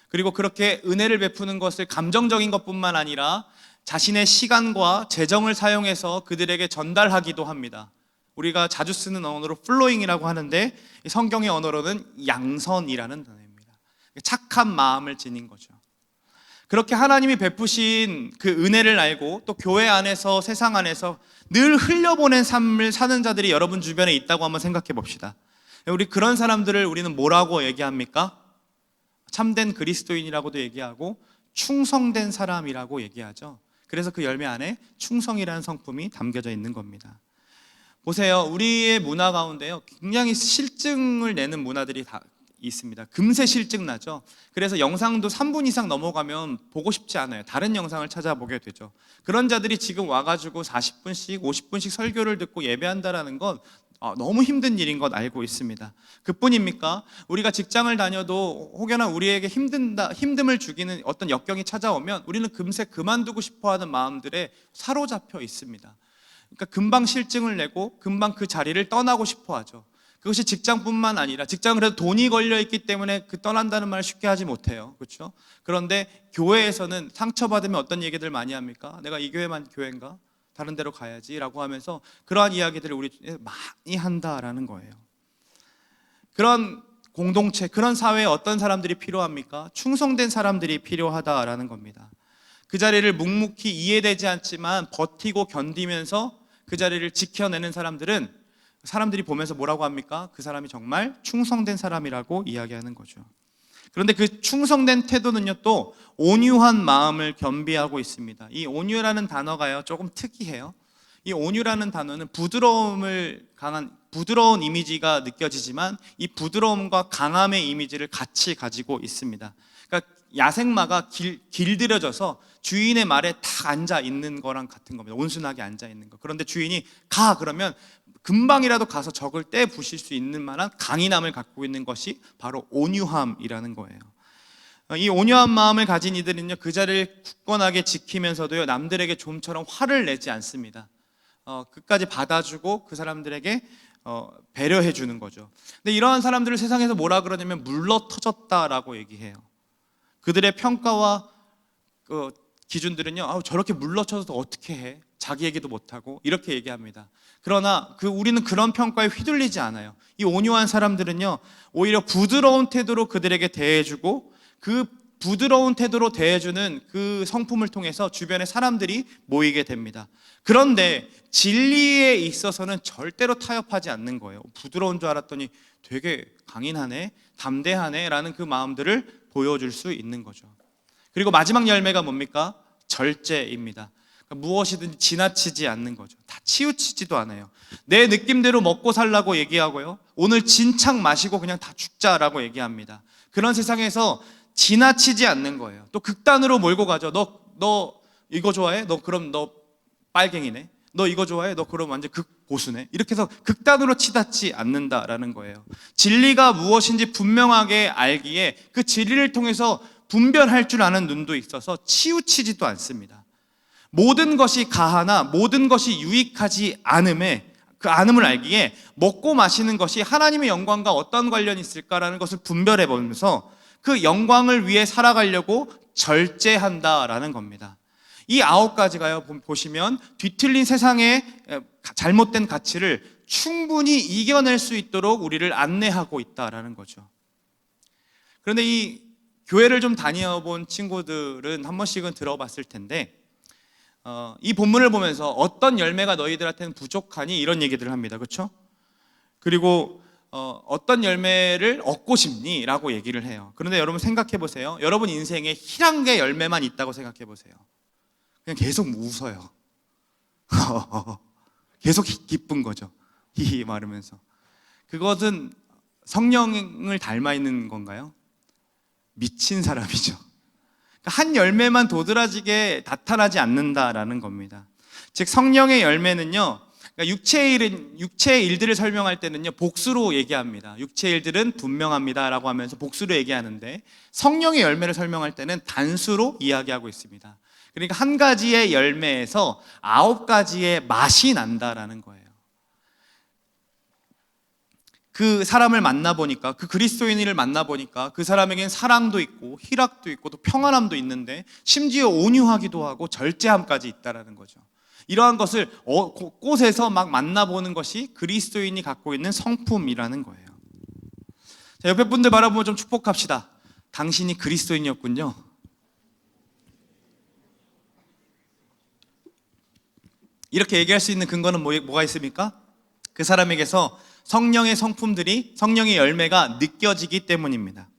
그리고 그렇게 은혜를 베푸는 것을 감정적인 것뿐만 아니라 자신의 시간과 재정을 사용해서 그들에게 전달하기도 합니다. 우리가 자주 쓰는 언어로 플로잉이라고 하는데, 성경의 언어로는 양선이라는 단어입니다. 착한 마음을 지닌 거죠. 그렇게 하나님이 베푸신 그 은혜를 알고, 또 교회 안에서, 세상 안에서 늘 흘려보낸 삶을 사는 자들이 여러분 주변에 있다고 한번 생각해 봅시다. 우리 그런 사람들을 우리는 뭐라고 얘기합니까? 참된 그리스도인이라고도 얘기하고 충성된 사람이라고 얘기하죠. 그래서 그 열매 안에 충성이라는 성품이 담겨져 있는 겁니다. 보세요. 우리의 문화 가운데요, 굉장히 실증을 내는 문화들이 다 있습니다. 금세 실증 나죠. 그래서 영상도 3분 이상 넘어가면 보고 싶지 않아요. 다른 영상을 찾아보게 되죠. 그런 자들이 지금 와가지고 40분씩 50분씩 설교를 듣고 예배한다라는 건 너무 힘든 일인 것 알고 있습니다. 그뿐입니까? 우리가 직장을 다녀도 혹여나 우리에게 힘듦을 주기는 어떤 역경이 찾아오면 우리는 금세 그만두고 싶어하는 마음들에 사로잡혀 있습니다. 그러니까 금방 실증을 내고 금방 그 자리를 떠나고 싶어하죠. 그것이 직장뿐만 아니라, 직장은 그래도 돈이 걸려있기 때문에 그 떠난다는 말을 쉽게 하지 못해요. 그렇죠? 그런데 교회에서는 상처받으면 어떤 얘기들 많이 합니까? 내가 이 교회만 교회인가? 다른 데로 가야지 라고 하면서 그러한 이야기들을 우리 많이 한다라는 거예요. 그런 공동체, 그런 사회에 어떤 사람들이 필요합니까? 충성된 사람들이 필요하다라는 겁니다. 그 자리를 묵묵히 이해되지 않지만 버티고 견디면서 그 자리를 지켜내는 사람들은 사람들이 보면서 뭐라고 합니까? 그 사람이 정말 충성된 사람이라고 이야기하는 거죠. 그런데 그 충성된 태도는요, 또 온유한 마음을 겸비하고 있습니다. 이 온유라는 단어가요, 조금 특이해요. 이 온유라는 단어는 부드러운 이미지가 느껴지지만 이 부드러움과 강함의 이미지를 같이 가지고 있습니다. 그러니까 야생마가 길들여져서 주인의 말에 딱 앉아 있는 거랑 같은 겁니다. 온순하게 앉아 있는 거. 그런데 주인이 가 그러면 금방이라도 가서 적을 떼 부실 수 있는 만한 강인함을 갖고 있는 것이 바로 온유함이라는 거예요. 이 온유한 마음을 가진 이들은요, 그 자리를 굳건하게 지키면서도요, 남들에게 좀처럼 화를 내지 않습니다. 끝까지 받아주고 그 사람들에게 배려해 주는 거죠. 근데 이러한 사람들을 세상에서 뭐라 그러냐면 물러터졌다라고 얘기해요. 그들의 평가와 기준들은요, 저렇게 물러쳐서 어떻게 해? 자기 얘기도 못하고 이렇게 얘기합니다. 그러나 우리는 그런 평가에 휘둘리지 않아요. 이 온유한 사람들은요, 오히려 부드러운 태도로 그들에게 대해주고 그 부드러운 태도로 대해주는 그 성품을 통해서 주변의 사람들이 모이게 됩니다. 그런데 진리에 있어서는 절대로 타협하지 않는 거예요. 부드러운 줄 알았더니 되게 강인하네, 담대하네 라는 그 마음들을 보여줄 수 있는 거죠. 그리고 마지막 열매가 뭡니까? 절제입니다. 그러니까 무엇이든 지나치지 않는 거죠. 다 치우치지도 않아요. 내 느낌대로 먹고 살라고 얘기하고요, 오늘 진창 마시고 그냥 다 죽자라고 얘기합니다. 그런 세상에서 지나치지 않는 거예요. 또 극단으로 몰고 가죠. 너 이거 좋아해? 그럼 너 빨갱이네. 너 이거 좋아해? 너 그럼 완전 극보수네. 이렇게 해서 극단으로 치닫지 않는다라는 거예요. 진리가 무엇인지 분명하게 알기에 그 진리를 통해서 분별할 줄 아는 눈도 있어서 치우치지도 않습니다. 모든 것이 가하나 모든 것이 유익하지 않음에, 그 않음을 알기에 먹고 마시는 것이 하나님의 영광과 어떤 관련이 있을까라는 것을 분별해 보면서 그 영광을 위해 살아가려고 절제한다라는 겁니다. 이 9가지가요, 보시면 뒤틀린 세상의 잘못된 가치를 충분히 이겨낼 수 있도록 우리를 안내하고 있다라는 거죠. 그런데 이 교회를 좀 다녀본 친구들은 한 번씩은 들어봤을 텐데, 이 본문을 보면서 어떤 열매가 너희들한테는 부족하니 이런 얘기들을 합니다. 그렇죠? 그리고 어떤 열매를 얻고 싶니? 라고 얘기를 해요. 그런데 여러분 생각해 보세요. 여러분 인생에 1개 열매만 있다고 생각해 보세요. 그냥 계속 웃어요. 계속 기쁜 거죠. 히히 말하면서. 그것은 성령을 닮아 있는 건가요? 미친 사람이죠. 한 열매만 도드라지게 나타나지 않는다라는 겁니다. 즉 성령의 열매는요, 그러니까 육체의 일들을 설명할 때는요, 복수로 얘기합니다. 육체의 일들은 분명합니다 라고 하면서 복수로 얘기하는데, 성령의 열매를 설명할 때는 단수로 이야기하고 있습니다. 그러니까 한 가지의 열매에서 9가지의 맛이 난다라는 거예요. 그 사람을 만나보니까, 그 그리스도인을 만나보니까 그 사람에겐 사랑도 있고 희락도 있고 또 평안함도 있는데 심지어 온유하기도 하고 절제함까지 있다라는 거죠. 이러한 것을 곳곳에서 막 만나보는 것이 그리스도인이 갖고 있는 성품이라는 거예요. 자, 옆에 분들 바라보면 좀 축복합시다. 당신이 그리스도인이었군요. 이렇게 얘기할 수 있는 근거는 뭐가 있습니까? 그 사람에게서 성령의 성품들이, 성령의 열매가 느껴지기 때문입니다.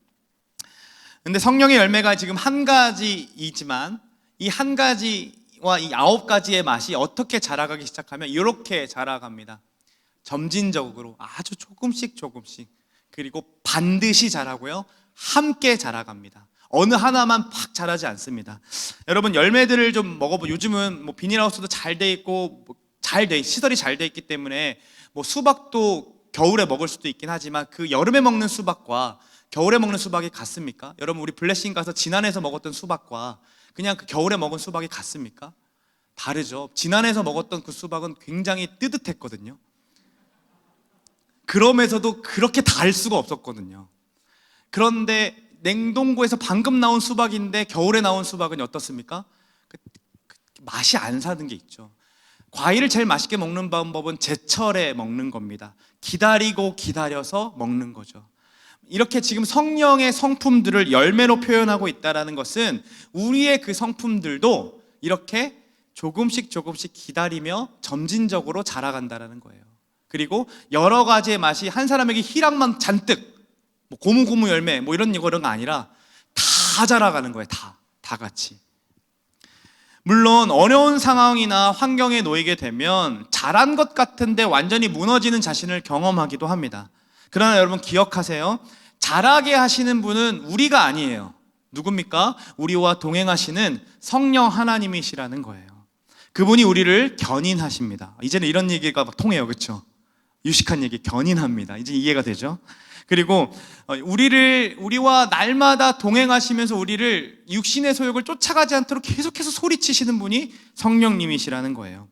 근데 성령의 열매가 지금 한 가지이지만 이 한 가지와 이 9가지의 맛이 어떻게 자라가기 시작하면 이렇게 자라갑니다. 점진적으로 아주 조금씩 그리고 반드시 자라고요, 함께 자라갑니다. 어느 하나만 팍 자라지 않습니다. 여러분 열매들을 좀 먹어보면, 요즘은 뭐 비닐하우스도 잘 돼 있고 시설이 잘 돼 있기 때문에 뭐 수박도 겨울에 먹을 수도 있긴 하지만 그 여름에 먹는 수박과 겨울에 먹는 수박이 같습니까? 여러분 우리 블레싱 가서 지난해에서 먹었던 수박과 그냥 그 겨울에 먹은 수박이 같습니까? 다르죠. 지난해에서 먹었던 그 수박은 굉장히 뜨뜻했거든요. 그러면서도 그렇게 달 수가 없었거든요. 그런데 냉동고에서 방금 나온 수박인데 겨울에 나온 수박은 어떻습니까? 맛이 안 사는 게 있죠. 과일을 제일 맛있게 먹는 방법은 제철에 먹는 겁니다. 기다리고 기다려서 먹는 거죠. 이렇게 지금 성령의 성품들을 열매로 표현하고 있다는 것은 우리의 그 성품들도 이렇게 조금씩 기다리며 점진적으로 자라간다는 거예요. 그리고 여러 가지의 맛이 한 사람에게 희락만 잔뜩, 뭐 고무고무 열매 뭐 이런 거 아니라 다 자라가는 거예요. 다 같이. 물론 어려운 상황이나 환경에 놓이게 되면 잘한 것 같은데 완전히 무너지는 자신을 경험하기도 합니다. 그러나 여러분 기억하세요. 잘하게 하시는 분은 우리가 아니에요. 누굽니까? 우리와 동행하시는 성령 하나님이시라는 거예요. 그분이 우리를 견인하십니다. 이제는 이런 얘기가 막 통해요. 그렇죠? 유식한 얘기, 견인합니다. 이제 이해가 되죠? 그리고 우리와 날마다 동행하시면서 우리를 육신의 소욕을 쫓아가지 않도록 계속해서 소리치시는 분이 성령님이시라는 거예요.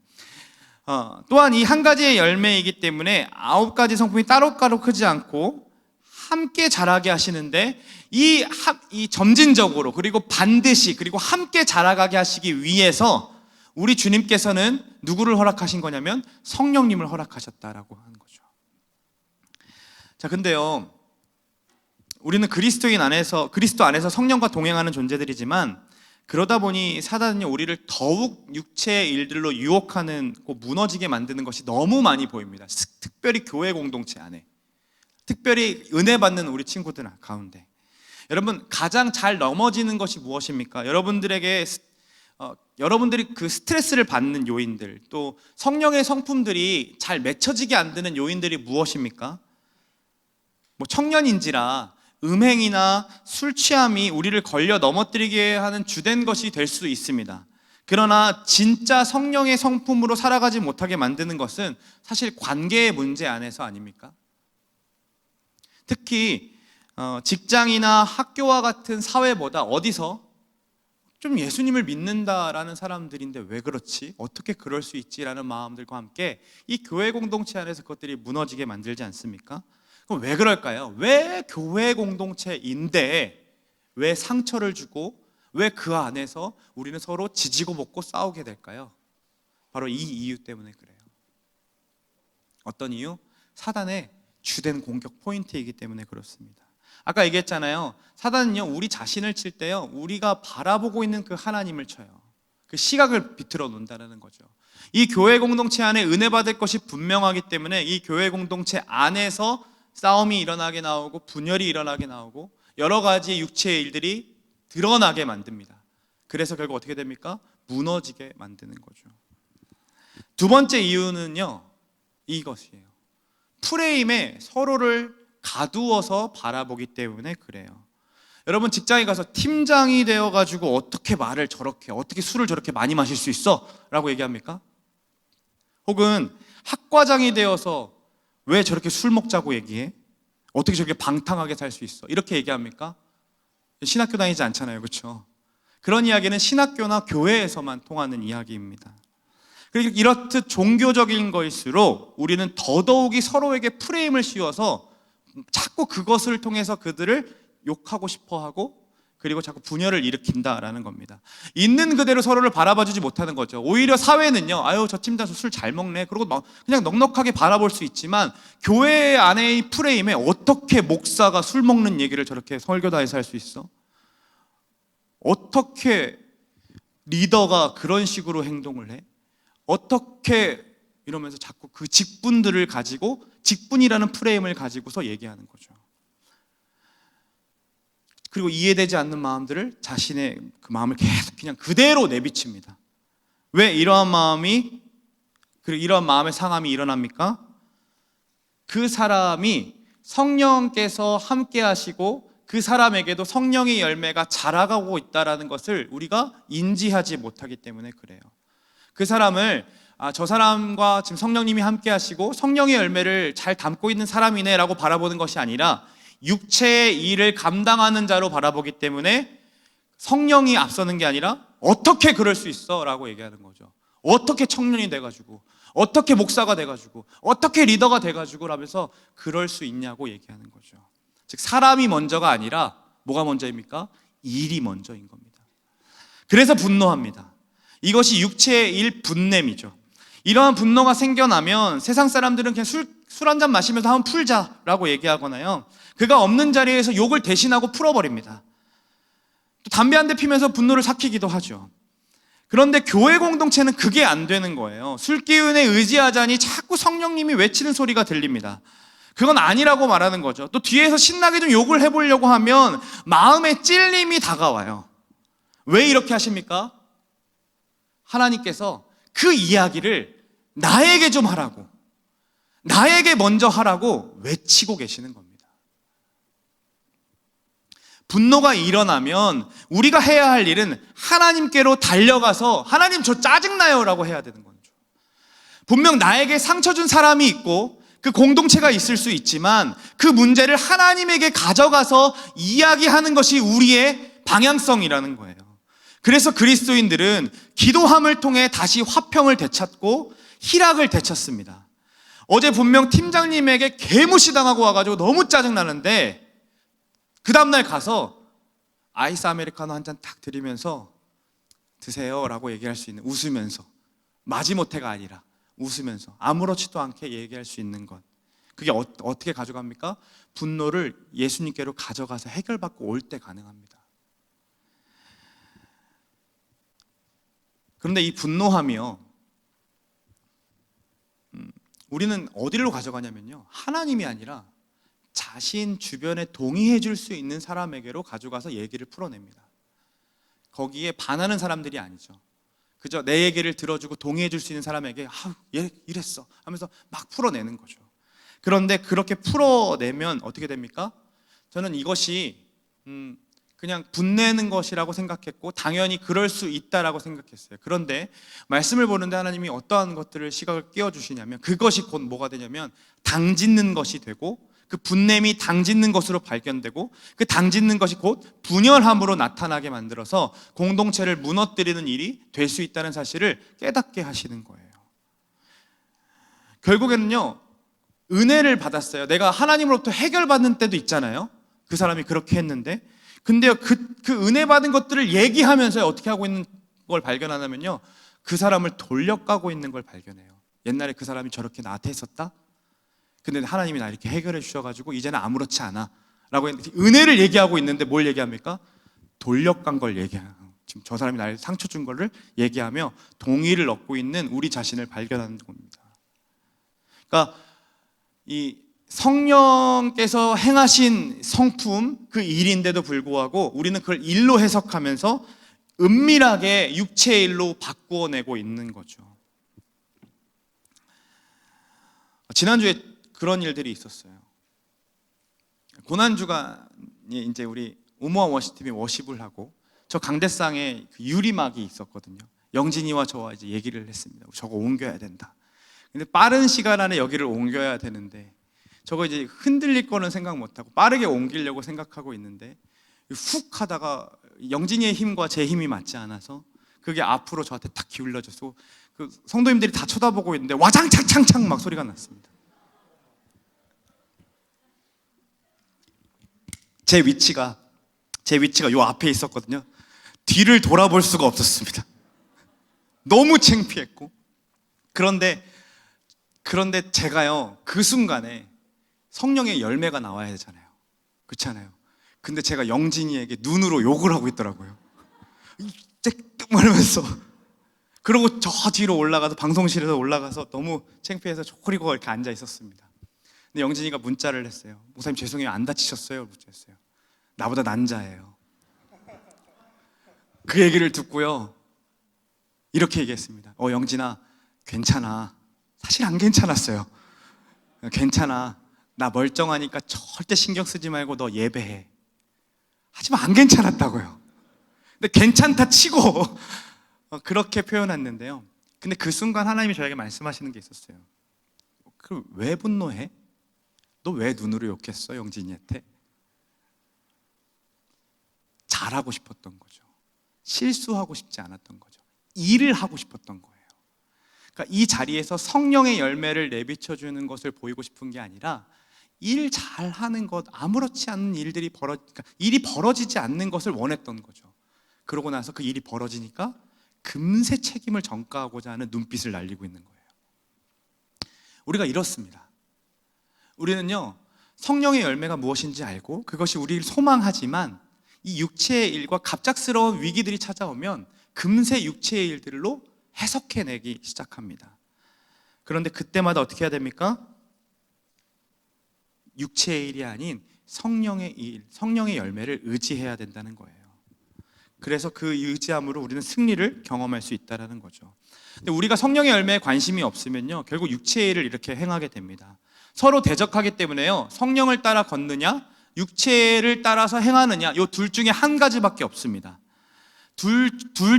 또한 이 한 가지의 열매이기 때문에 9가지 성품이 따로따로 크지 않고 함께 자라게 하시는데 이 점진적으로 그리고 반드시 그리고 함께 자라가게 하시기 위해서 우리 주님께서는 누구를 허락하신 거냐면 성령님을 허락하셨다라고 하는 거죠. 자, 근데요, 우리는 그리스도 안에서 성령과 동행하는 존재들이지만, 그러다 보니 사단은요, 우리를 더욱 육체의 일들로 유혹하는, 무너지게 만드는 것이 너무 많이 보입니다. 특별히 교회 공동체 안에, 특별히 은혜 받는 우리 친구들 가운데. 여러분, 가장 잘 넘어지는 것이 무엇입니까? 여러분들이 그 스트레스를 받는 요인들, 또 성령의 성품들이 잘 맺혀지게 안 되는 요인들이 무엇입니까? 청년인지라 음행이나 술 취함이 우리를 걸려 넘어뜨리게 하는 주된 것이 될 수도 있습니다. 그러나 진짜 성령의 성품으로 살아가지 못하게 만드는 것은 사실 관계의 문제 안에서 아닙니까? 특히 직장이나 학교와 같은 사회보다 어디서 좀 예수님을 믿는다라는 사람들인데 왜 그렇지? 어떻게 그럴 수 있지라는 마음들과 함께 이 교회 공동체 안에서 그것들이 무너지게 만들지 않습니까? 그럼 왜 그럴까요? 왜 교회 공동체인데 왜 상처를 주고 왜 그 안에서 우리는 서로 지지고 볶고 싸우게 될까요? 바로 이 이유 때문에 그래요. 어떤 이유? 사단의 주된 공격 포인트이기 때문에 그렇습니다. 아까 얘기했잖아요. 사단은요, 우리 자신을 칠 때요, 우리가 바라보고 있는 그 하나님을 쳐요. 그 시각을 비틀어 놓는다는 거죠. 이 교회 공동체 안에 은혜 받을 것이 분명하기 때문에 이 교회 공동체 안에서 싸움이 일어나게 나오고 분열이 일어나게 나오고 여러 가지 육체의 일들이 드러나게 만듭니다. 그래서 결국 어떻게 됩니까? 무너지게 만드는 거죠. 두 번째 이유는요, 이것이에요. 프레임에 서로를 가두어서 바라보기 때문에 그래요. 여러분, 직장에 가서 팀장이 되어가지고 어떻게 말을 저렇게, 어떻게 술을 저렇게 많이 마실 수 있어? 라고 얘기합니까? 혹은 학과장이 되어서 왜 저렇게 술 먹자고 얘기해? 어떻게 저렇게 방탕하게 살 수 있어? 이렇게 얘기합니까? 신학교 다니지 않잖아요, 그렇죠? 그런 이야기는 신학교나 교회에서만 통하는 이야기입니다. 그리고 이렇듯 종교적인 것일수록 우리는 더더욱이 서로에게 프레임을 씌워서 자꾸 그것을 통해서 그들을 욕하고 싶어하고 그리고 자꾸 분열을 일으킨다라는 겁니다. 있는 그대로 서로를 바라봐주지 못하는 거죠. 오히려 사회는요, 아유 저 팀장 술 잘 먹네, 그리고 그냥 넉넉하게 바라볼 수 있지만 교회 안의 프레임에 어떻게 목사가 술 먹는 얘기를 저렇게 설교다해서 할 수 있어? 어떻게 리더가 그런 식으로 행동을 해? 어떻게 이러면서 자꾸 그 직분들을 가지고, 직분이라는 프레임을 가지고서 얘기하는 거죠. 그리고 이해되지 않는 마음들을, 자신의 그 마음을 계속 그냥 그대로 내비칩니다. 왜 이러한 마음이, 그리고 이러한 마음의 상함이 일어납니까? 그 사람이 성령께서 함께 하시고 그 사람에게도 성령의 열매가 자라가고 있다는 것을 우리가 인지하지 못하기 때문에 그래요. 그 사람을 저 사람과 지금 성령님이 함께 하시고 성령의 열매를 잘 담고 있는 사람이네 라고 바라보는 것이 아니라 육체의 일을 감당하는 자로 바라보기 때문에 성령이 앞서는 게 아니라 어떻게 그럴 수 있어? 라고 얘기하는 거죠. 어떻게 청년이 돼가지고, 어떻게 목사가 돼가지고, 어떻게 리더가 돼가지고 라면서 그럴 수 있냐고 얘기하는 거죠. 즉 사람이 먼저가 아니라 뭐가 먼저입니까? 일이 먼저인 겁니다. 그래서 분노합니다. 이것이 육체의 일 분냄이죠. 이러한 분노가 생겨나면 세상 사람들은 그냥 술 한 잔 마시면서 한번 풀자라고 얘기하거나요, 그가 없는 자리에서 욕을 대신하고 풀어버립니다. 또 담배 한 대 피면서 분노를 삭히기도 하죠. 그런데 교회 공동체는 그게 안 되는 거예요. 술 기운에 의지하자니 자꾸 성령님이 외치는 소리가 들립니다. 그건 아니라고 말하는 거죠. 또 뒤에서 신나게 좀 욕을 해보려고 하면 마음에 찔림이 다가와요. 왜 이렇게 하십니까? 하나님께서 그 이야기를 나에게 좀 하라고, 나에게 먼저 하라고 외치고 계시는 겁니다. 분노가 일어나면 우리가 해야 할 일은 하나님께로 달려가서 하나님 저 짜증나요 라고 해야 되는 거죠. 분명 나에게 상처 준 사람이 있고 그 공동체가 있을 수 있지만 그 문제를 하나님에게 가져가서 이야기하는 것이 우리의 방향성이라는 거예요. 그래서 그리스도인들은 기도함을 통해 다시 화평을 되찾고 희락을 되찾습니다. 어제 분명 팀장님에게 개무시당하고 와가지고 너무 짜증나는데 그 다음날 가서 아이스 아메리카노 한 잔 딱 드리면서 드세요 라고 얘기할 수 있는, 웃으면서 마지못해가 아니라 웃으면서 아무렇지도 않게 얘기할 수 있는 것. 그게 어떻게 가져갑니까? 분노를 예수님께로 가져가서 해결받고 올 때 가능합니다. 그런데 이 분노함이요, 우리는 어디로 가져가냐면요, 하나님이 아니라 자신 주변에 동의해 줄 수 있는 사람에게로 가져가서 얘기를 풀어냅니다. 거기에 반하는 사람들이 아니죠. 그저 내 얘기를 들어주고 동의해 줄 수 있는 사람에게 얘 이랬어 하면서 막 풀어내는 거죠. 그런데 그렇게 풀어내면 어떻게 됩니까? 저는 이것이 그냥 분내는 것이라고 생각했고 당연히 그럴 수 있다라고 생각했어요. 그런데 말씀을 보는데 하나님이 어떠한 것들을 시각을 끼워주시냐면 그것이 곧 뭐가 되냐면 당짓는 것이 되고, 그 분냄이 당짓는 것으로 발견되고, 그 당짓는 것이 곧 분열함으로 나타나게 만들어서 공동체를 무너뜨리는 일이 될 수 있다는 사실을 깨닫게 하시는 거예요. 결국에는요, 은혜를 받았어요. 내가 하나님으로부터 해결받는 때도 있잖아요. 그 사람이 그렇게 했는데, 근데요, 그 은혜 받은 것들을 얘기하면서 어떻게 하고 있는 걸 발견하냐면요, 그 사람을 돌려가고 있는 걸 발견해요. 옛날에 그 사람이 저렇게 나한테 했었다? 근데 하나님이 나 이렇게 해결해 주셔가지고 이제는 아무렇지 않아 라고 했는데, 은혜를 얘기하고 있는데 뭘 얘기합니까? 돌려간 걸 얘기해요. 지금 저 사람이 나를 상처 준 거를 얘기하며 동의를 얻고 있는 우리 자신을 발견하는 겁니다. 그러니까 이 성령께서 행하신 성품, 그 일인데도 불구하고 우리는 그걸 일로 해석하면서 은밀하게 육체의 일로 바꾸어내고 있는 거죠. 지난주에 그런 일들이 있었어요. 고난주간에 이제 우리 우모아 워시팀이 워십을 하고, 저 강대상에 그 유리막이 있었거든요. 영진이와 저와 이제 얘기를 했습니다. 저거 옮겨야 된다. 근데 빠른 시간 안에 여기를 옮겨야 되는데, 저거 이제 흔들릴 거는 생각 못하고 빠르게 옮기려고 생각하고 있는데, 훅 하다가 영진이의 힘과 제 힘이 맞지 않아서 그게 앞으로 저한테 탁 기울여져서 그 성도님들이 다 쳐다보고 있는데 와장창창창 막 소리가 났습니다. 제 위치가 요 앞에 있었거든요. 뒤를 돌아볼 수가 없었습니다. 너무 창피했고. 그런데 제가요, 그 순간에 성령의 열매가 나와야 되잖아요. 그렇잖아요. 근데 제가 영진이에게 눈으로 욕을 하고 있더라고요. 이러면서. 그리고 저 뒤로 올라가서, 방송실에서 올라가서 너무 창피해서 조그리고 이렇게 앉아 있었습니다. 근데 영진이가 문자를 했어요. 목사님 죄송해요, 안 다치셨어요? 문자했어요. 나보다 난자예요. 그 얘기를 듣고요, 이렇게 얘기했습니다. 영진아, 괜찮아. 사실 안 괜찮았어요. 괜찮아. 나 멀쩡하니까 절대 신경 쓰지 말고 너 예배해. 하지만 안 괜찮았다고요. 근데 괜찮다 치고 그렇게 표현했는데요. 근데 그 순간 하나님이 저에게 말씀하시는 게 있었어요. 그럼 왜 분노해? 너 왜 눈으로 욕했어, 영진이한테? 잘하고 싶었던 거죠. 실수하고 싶지 않았던 거죠. 일을 하고 싶었던 거예요. 그러니까 이 자리에서 성령의 열매를 내비쳐주는 것을 보이고 싶은 게 아니라, 일 잘하는 것, 아무렇지 않은 일들이 그러니까 일이 벌어지지 않는 것을 원했던 거죠. 그러고 나서 그 일이 벌어지니까 금세 책임을 전가하고자 하는 눈빛을 날리고 있는 거예요. 우리가 이렇습니다. 우리는요, 성령의 열매가 무엇인지 알고 그것이 우리를 소망하지만, 이 육체의 일과 갑작스러운 위기들이 찾아오면 금세 육체의 일들로 해석해내기 시작합니다. 그런데 그때마다 어떻게 해야 됩니까? 육체의 일이 아닌 성령의 일, 성령의 열매를 의지해야 된다는 거예요. 그래서 그 의지함으로 우리는 승리를 경험할 수 있다는 거죠. 근데 우리가 성령의 열매에 관심이 없으면요, 결국 육체의 일을 이렇게 행하게 됩니다. 서로 대적하기 때문에요, 성령을 따라 걷느냐 육체를 따라서 행하느냐, 이 둘 중에 한 가지밖에 없습니다. 둘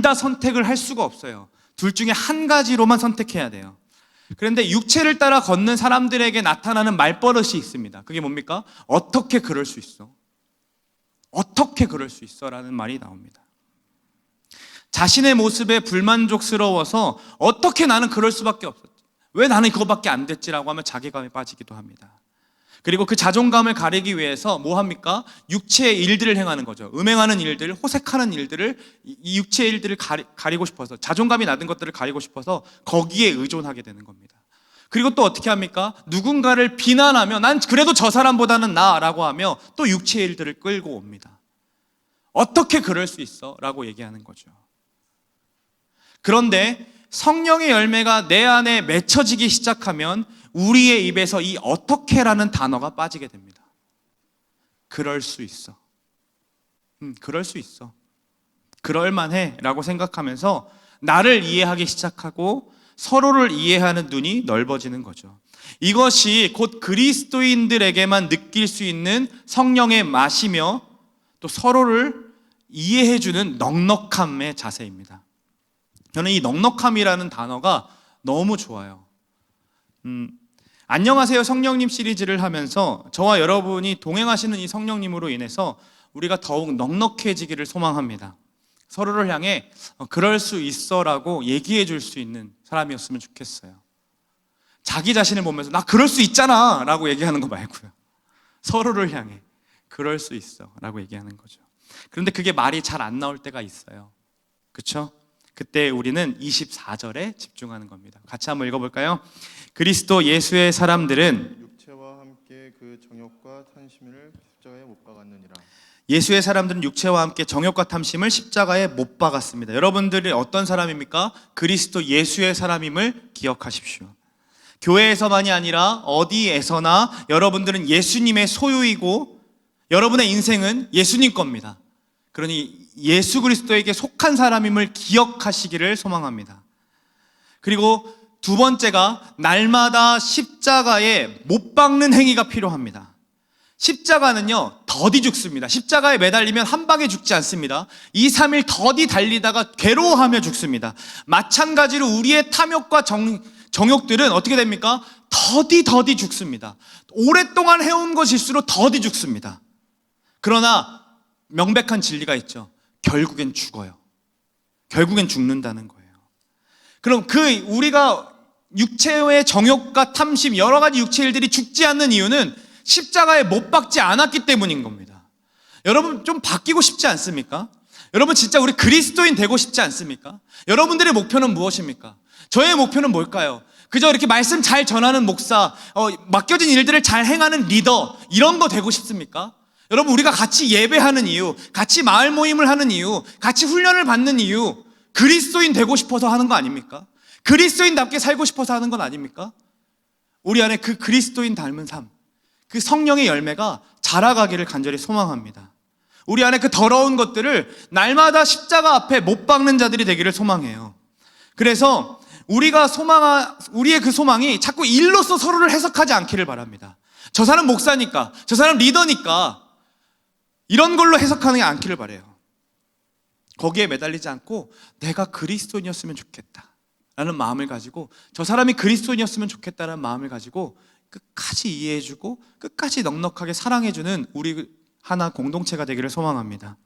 다 선택을 할 수가 없어요. 둘 중에 한 가지로만 선택해야 돼요. 그런데 육체를 따라 걷는 사람들에게 나타나는 말버릇이 있습니다. 그게 뭡니까? 어떻게 그럴 수 있어? 어떻게 그럴 수 있어? 라는 말이 나옵니다. 자신의 모습에 불만족스러워서 어떻게 나는 그럴 수밖에 없었지, 왜 나는 그거밖에 안 됐지라고 하면 자괴감에 빠지기도 합니다. 그리고 그 자존감을 가리기 위해서 뭐 합니까? 육체의 일들을 행하는 거죠. 음행하는 일들, 호색하는 일들을, 이 육체의 일들을 가리고 싶어서, 자존감이 낮은 것들을 가리고 싶어서 거기에 의존하게 되는 겁니다. 그리고 또 어떻게 합니까? 누군가를 비난하며 난 그래도 저 사람보다는 나라고 하며 또 육체의 일들을 끌고 옵니다. 어떻게 그럴 수 있어? 라고 얘기하는 거죠. 그런데 성령의 열매가 내 안에 맺혀지기 시작하면 우리의 입에서 이 어떻게라는 단어가 빠지게 됩니다. 그럴 수 있어. 그럴 수 있어. 그럴만해 라고 생각하면서 나를 이해하기 시작하고 서로를 이해하는 눈이 넓어지는 거죠. 이것이 곧 그리스도인들에게만 느낄 수 있는 성령의 맛이며 또 서로를 이해해주는 넉넉함의 자세입니다. 저는 이 넉넉함이라는 단어가 너무 좋아요. 안녕하세요 성령님 시리즈를 하면서 저와 여러분이 동행하시는 이 성령님으로 인해서 우리가 더욱 넉넉해지기를 소망합니다. 서로를 향해 그럴 수 있어라고 얘기해 줄 수 있는 사람이었으면 좋겠어요. 자기 자신을 보면서 나 그럴 수 있잖아 라고 얘기하는 거 말고요. 서로를 향해 그럴 수 있어 라고 얘기하는 거죠. 그런데 그게 말이 잘 안 나올 때가 있어요. 그렇죠? 그때 우리는 24절에 집중하는 겁니다. 같이 한번 읽어볼까요? 그리스도 예수의 사람들은 육체와 함께 그 정욕과 탐심을 십자가에 못 박았느니라. 예수의 사람들은 육체와 함께 정욕과 탐심을 십자가에 못 박았습니다. 여러분들이 어떤 사람입니까? 그리스도 예수의 사람임을 기억하십시오. 교회에서만이 아니라 어디에서나 여러분들은 예수님의 소유이고 여러분의 인생은 예수님 겁니다. 그러니 예수 그리스도에게 속한 사람임을 기억하시기를 소망합니다. 그리고 두 번째가 날마다 십자가에 못 박는 행위가 필요합니다. 십자가는요 더디 죽습니다. 십자가에 매달리면 한 방에 죽지 않습니다. 2, 3일 더디 달리다가 괴로워하며 죽습니다. 마찬가지로 우리의 탐욕과 정욕들은 어떻게 됩니까? 더디 죽습니다. 오랫동안 해온 것일수록 더디 죽습니다. 그러나 명백한 진리가 있죠. 결국엔 죽어요. 결국엔 죽는다는 거예요. 그럼 우리가 육체의 정욕과 탐심 여러 가지 육체 일들이 죽지 않는 이유는 십자가에 못 박지 않았기 때문인 겁니다. 여러분 좀 바뀌고 싶지 않습니까? 여러분 진짜 우리 그리스도인 되고 싶지 않습니까? 여러분들의 목표는 무엇입니까? 저의 목표는 뭘까요? 그저 이렇게 말씀 잘 전하는 목사, 맡겨진 일들을 잘 행하는 리더 이런 거 되고 싶습니까? 여러분 우리가 같이 예배하는 이유, 같이 마을 모임을 하는 이유, 같이 훈련을 받는 이유 그리스도인 되고 싶어서 하는 거 아닙니까? 그리스도인답게 살고 싶어서 하는 건 아닙니까? 우리 안에 그 그리스도인 닮은 삶, 그 성령의 열매가 자라가기를 간절히 소망합니다. 우리 안에 그 더러운 것들을 날마다 십자가 앞에 못 박는 자들이 되기를 소망해요. 그래서 우리의 그 소망이 자꾸 일로서 서로를 해석하지 않기를 바랍니다. 저 사람 목사니까, 저 사람 리더니까 이런 걸로 해석하는 게 않기를 바라요. 거기에 매달리지 않고 내가 그리스도인이었으면 좋겠다 라는 마음을 가지고, 저 사람이 그리스도인이었으면 좋겠다는 마음을 가지고 끝까지 이해해주고 끝까지 넉넉하게 사랑해주는 우리 하나 공동체가 되기를 소망합니다.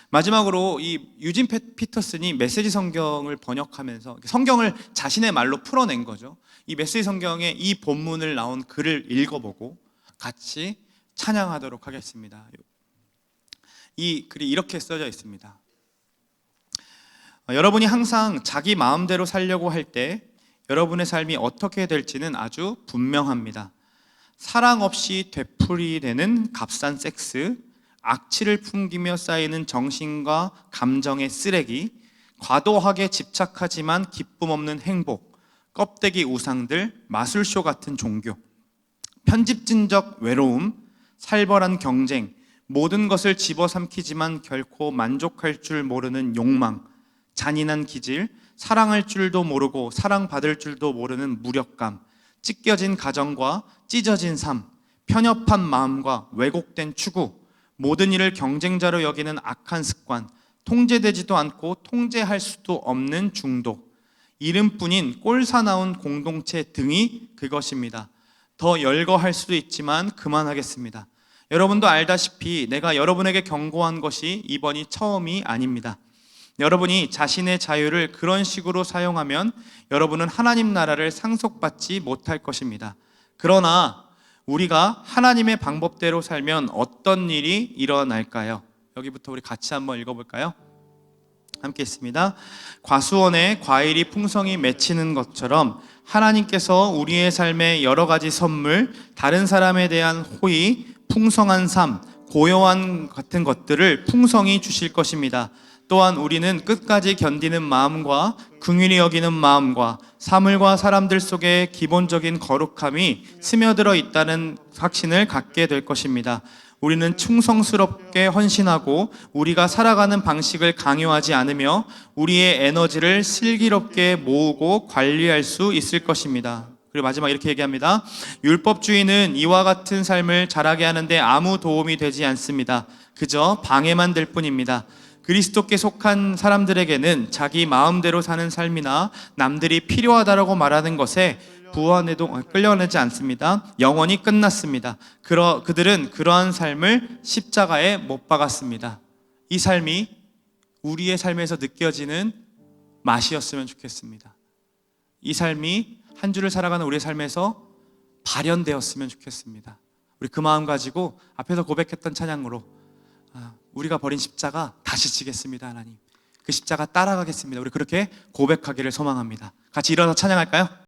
마지막으로 이 유진 피터슨이 메시지 성경을 번역하면서 성경을 자신의 말로 풀어낸 거죠. 이 메시지 성경에 이 본문을 나온 글을 읽어보고 같이 찬양하도록 하겠습니다. 이 글이 이렇게 써져 있습니다. 여러분이 항상 자기 마음대로 살려고 할 때 여러분의 삶이 어떻게 될지는 아주 분명합니다. 사랑 없이 되풀이되는 값싼 섹스, 악취를 풍기며 쌓이는 정신과 감정의 쓰레기, 과도하게 집착하지만 기쁨 없는 행복, 껍데기 우상들, 마술쇼 같은 종교, 편집진적 외로움, 살벌한 경쟁, 모든 것을 집어삼키지만 결코 만족할 줄 모르는 욕망, 잔인한 기질, 사랑할 줄도 모르고 사랑받을 줄도 모르는 무력감, 찢겨진 가정과 찢어진 삶, 편협한 마음과 왜곡된 추구, 모든 일을 경쟁자로 여기는 악한 습관, 통제되지도 않고 통제할 수도 없는 중독, 이름뿐인 꼴사나운 공동체 등이 그것입니다. 더 열거할 수도 있지만 그만하겠습니다. 여러분도 알다시피 내가 여러분에게 경고한 것이 이번이 처음이 아닙니다. 여러분이 자신의 자유를 그런 식으로 사용하면 여러분은 하나님 나라를 상속받지 못할 것입니다. 그러나 우리가 하나님의 방법대로 살면 어떤 일이 일어날까요? 여기부터 우리 같이 한번 읽어볼까요? 함께 있습니다. 과수원에 과일이 풍성히 맺히는 것처럼 하나님께서 우리의 삶에 여러 가지 선물, 다른 사람에 대한 호의, 풍성한 삶, 고요한 같은 것들을 풍성히 주실 것입니다. 또한 우리는 끝까지 견디는 마음과 긍휼히 여기는 마음과 사물과 사람들 속에 기본적인 거룩함이 스며들어 있다는 확신을 갖게 될 것입니다. 우리는 충성스럽게 헌신하고 우리가 살아가는 방식을 강요하지 않으며 우리의 에너지를 슬기롭게 모으고 관리할 수 있을 것입니다. 그리고 마지막 이렇게 얘기합니다. 율법주의는 이와 같은 삶을 자라게 하는데 아무 도움이 되지 않습니다. 그저 방해만 될 뿐입니다. 그리스도께 속한 사람들에게는 자기 마음대로 사는 삶이나 남들이 필요하다라고 말하는 것에 부안에도 끌려가지 않습니다. 영원히 끝났습니다. 그들은 그러한 삶을 십자가에 못 박았습니다. 이 삶이 우리의 삶에서 느껴지는 맛이었으면 좋겠습니다. 이 삶이 한 주를 살아가는 우리의 삶에서 발현되었으면 좋겠습니다. 우리 그 마음 가지고 앞에서 고백했던 찬양으로 우리가 버린 십자가 다시 지겠습니다. 하나님, 그 십자가 따라가겠습니다. 우리 그렇게 고백하기를 소망합니다. 같이 일어나 찬양할까요?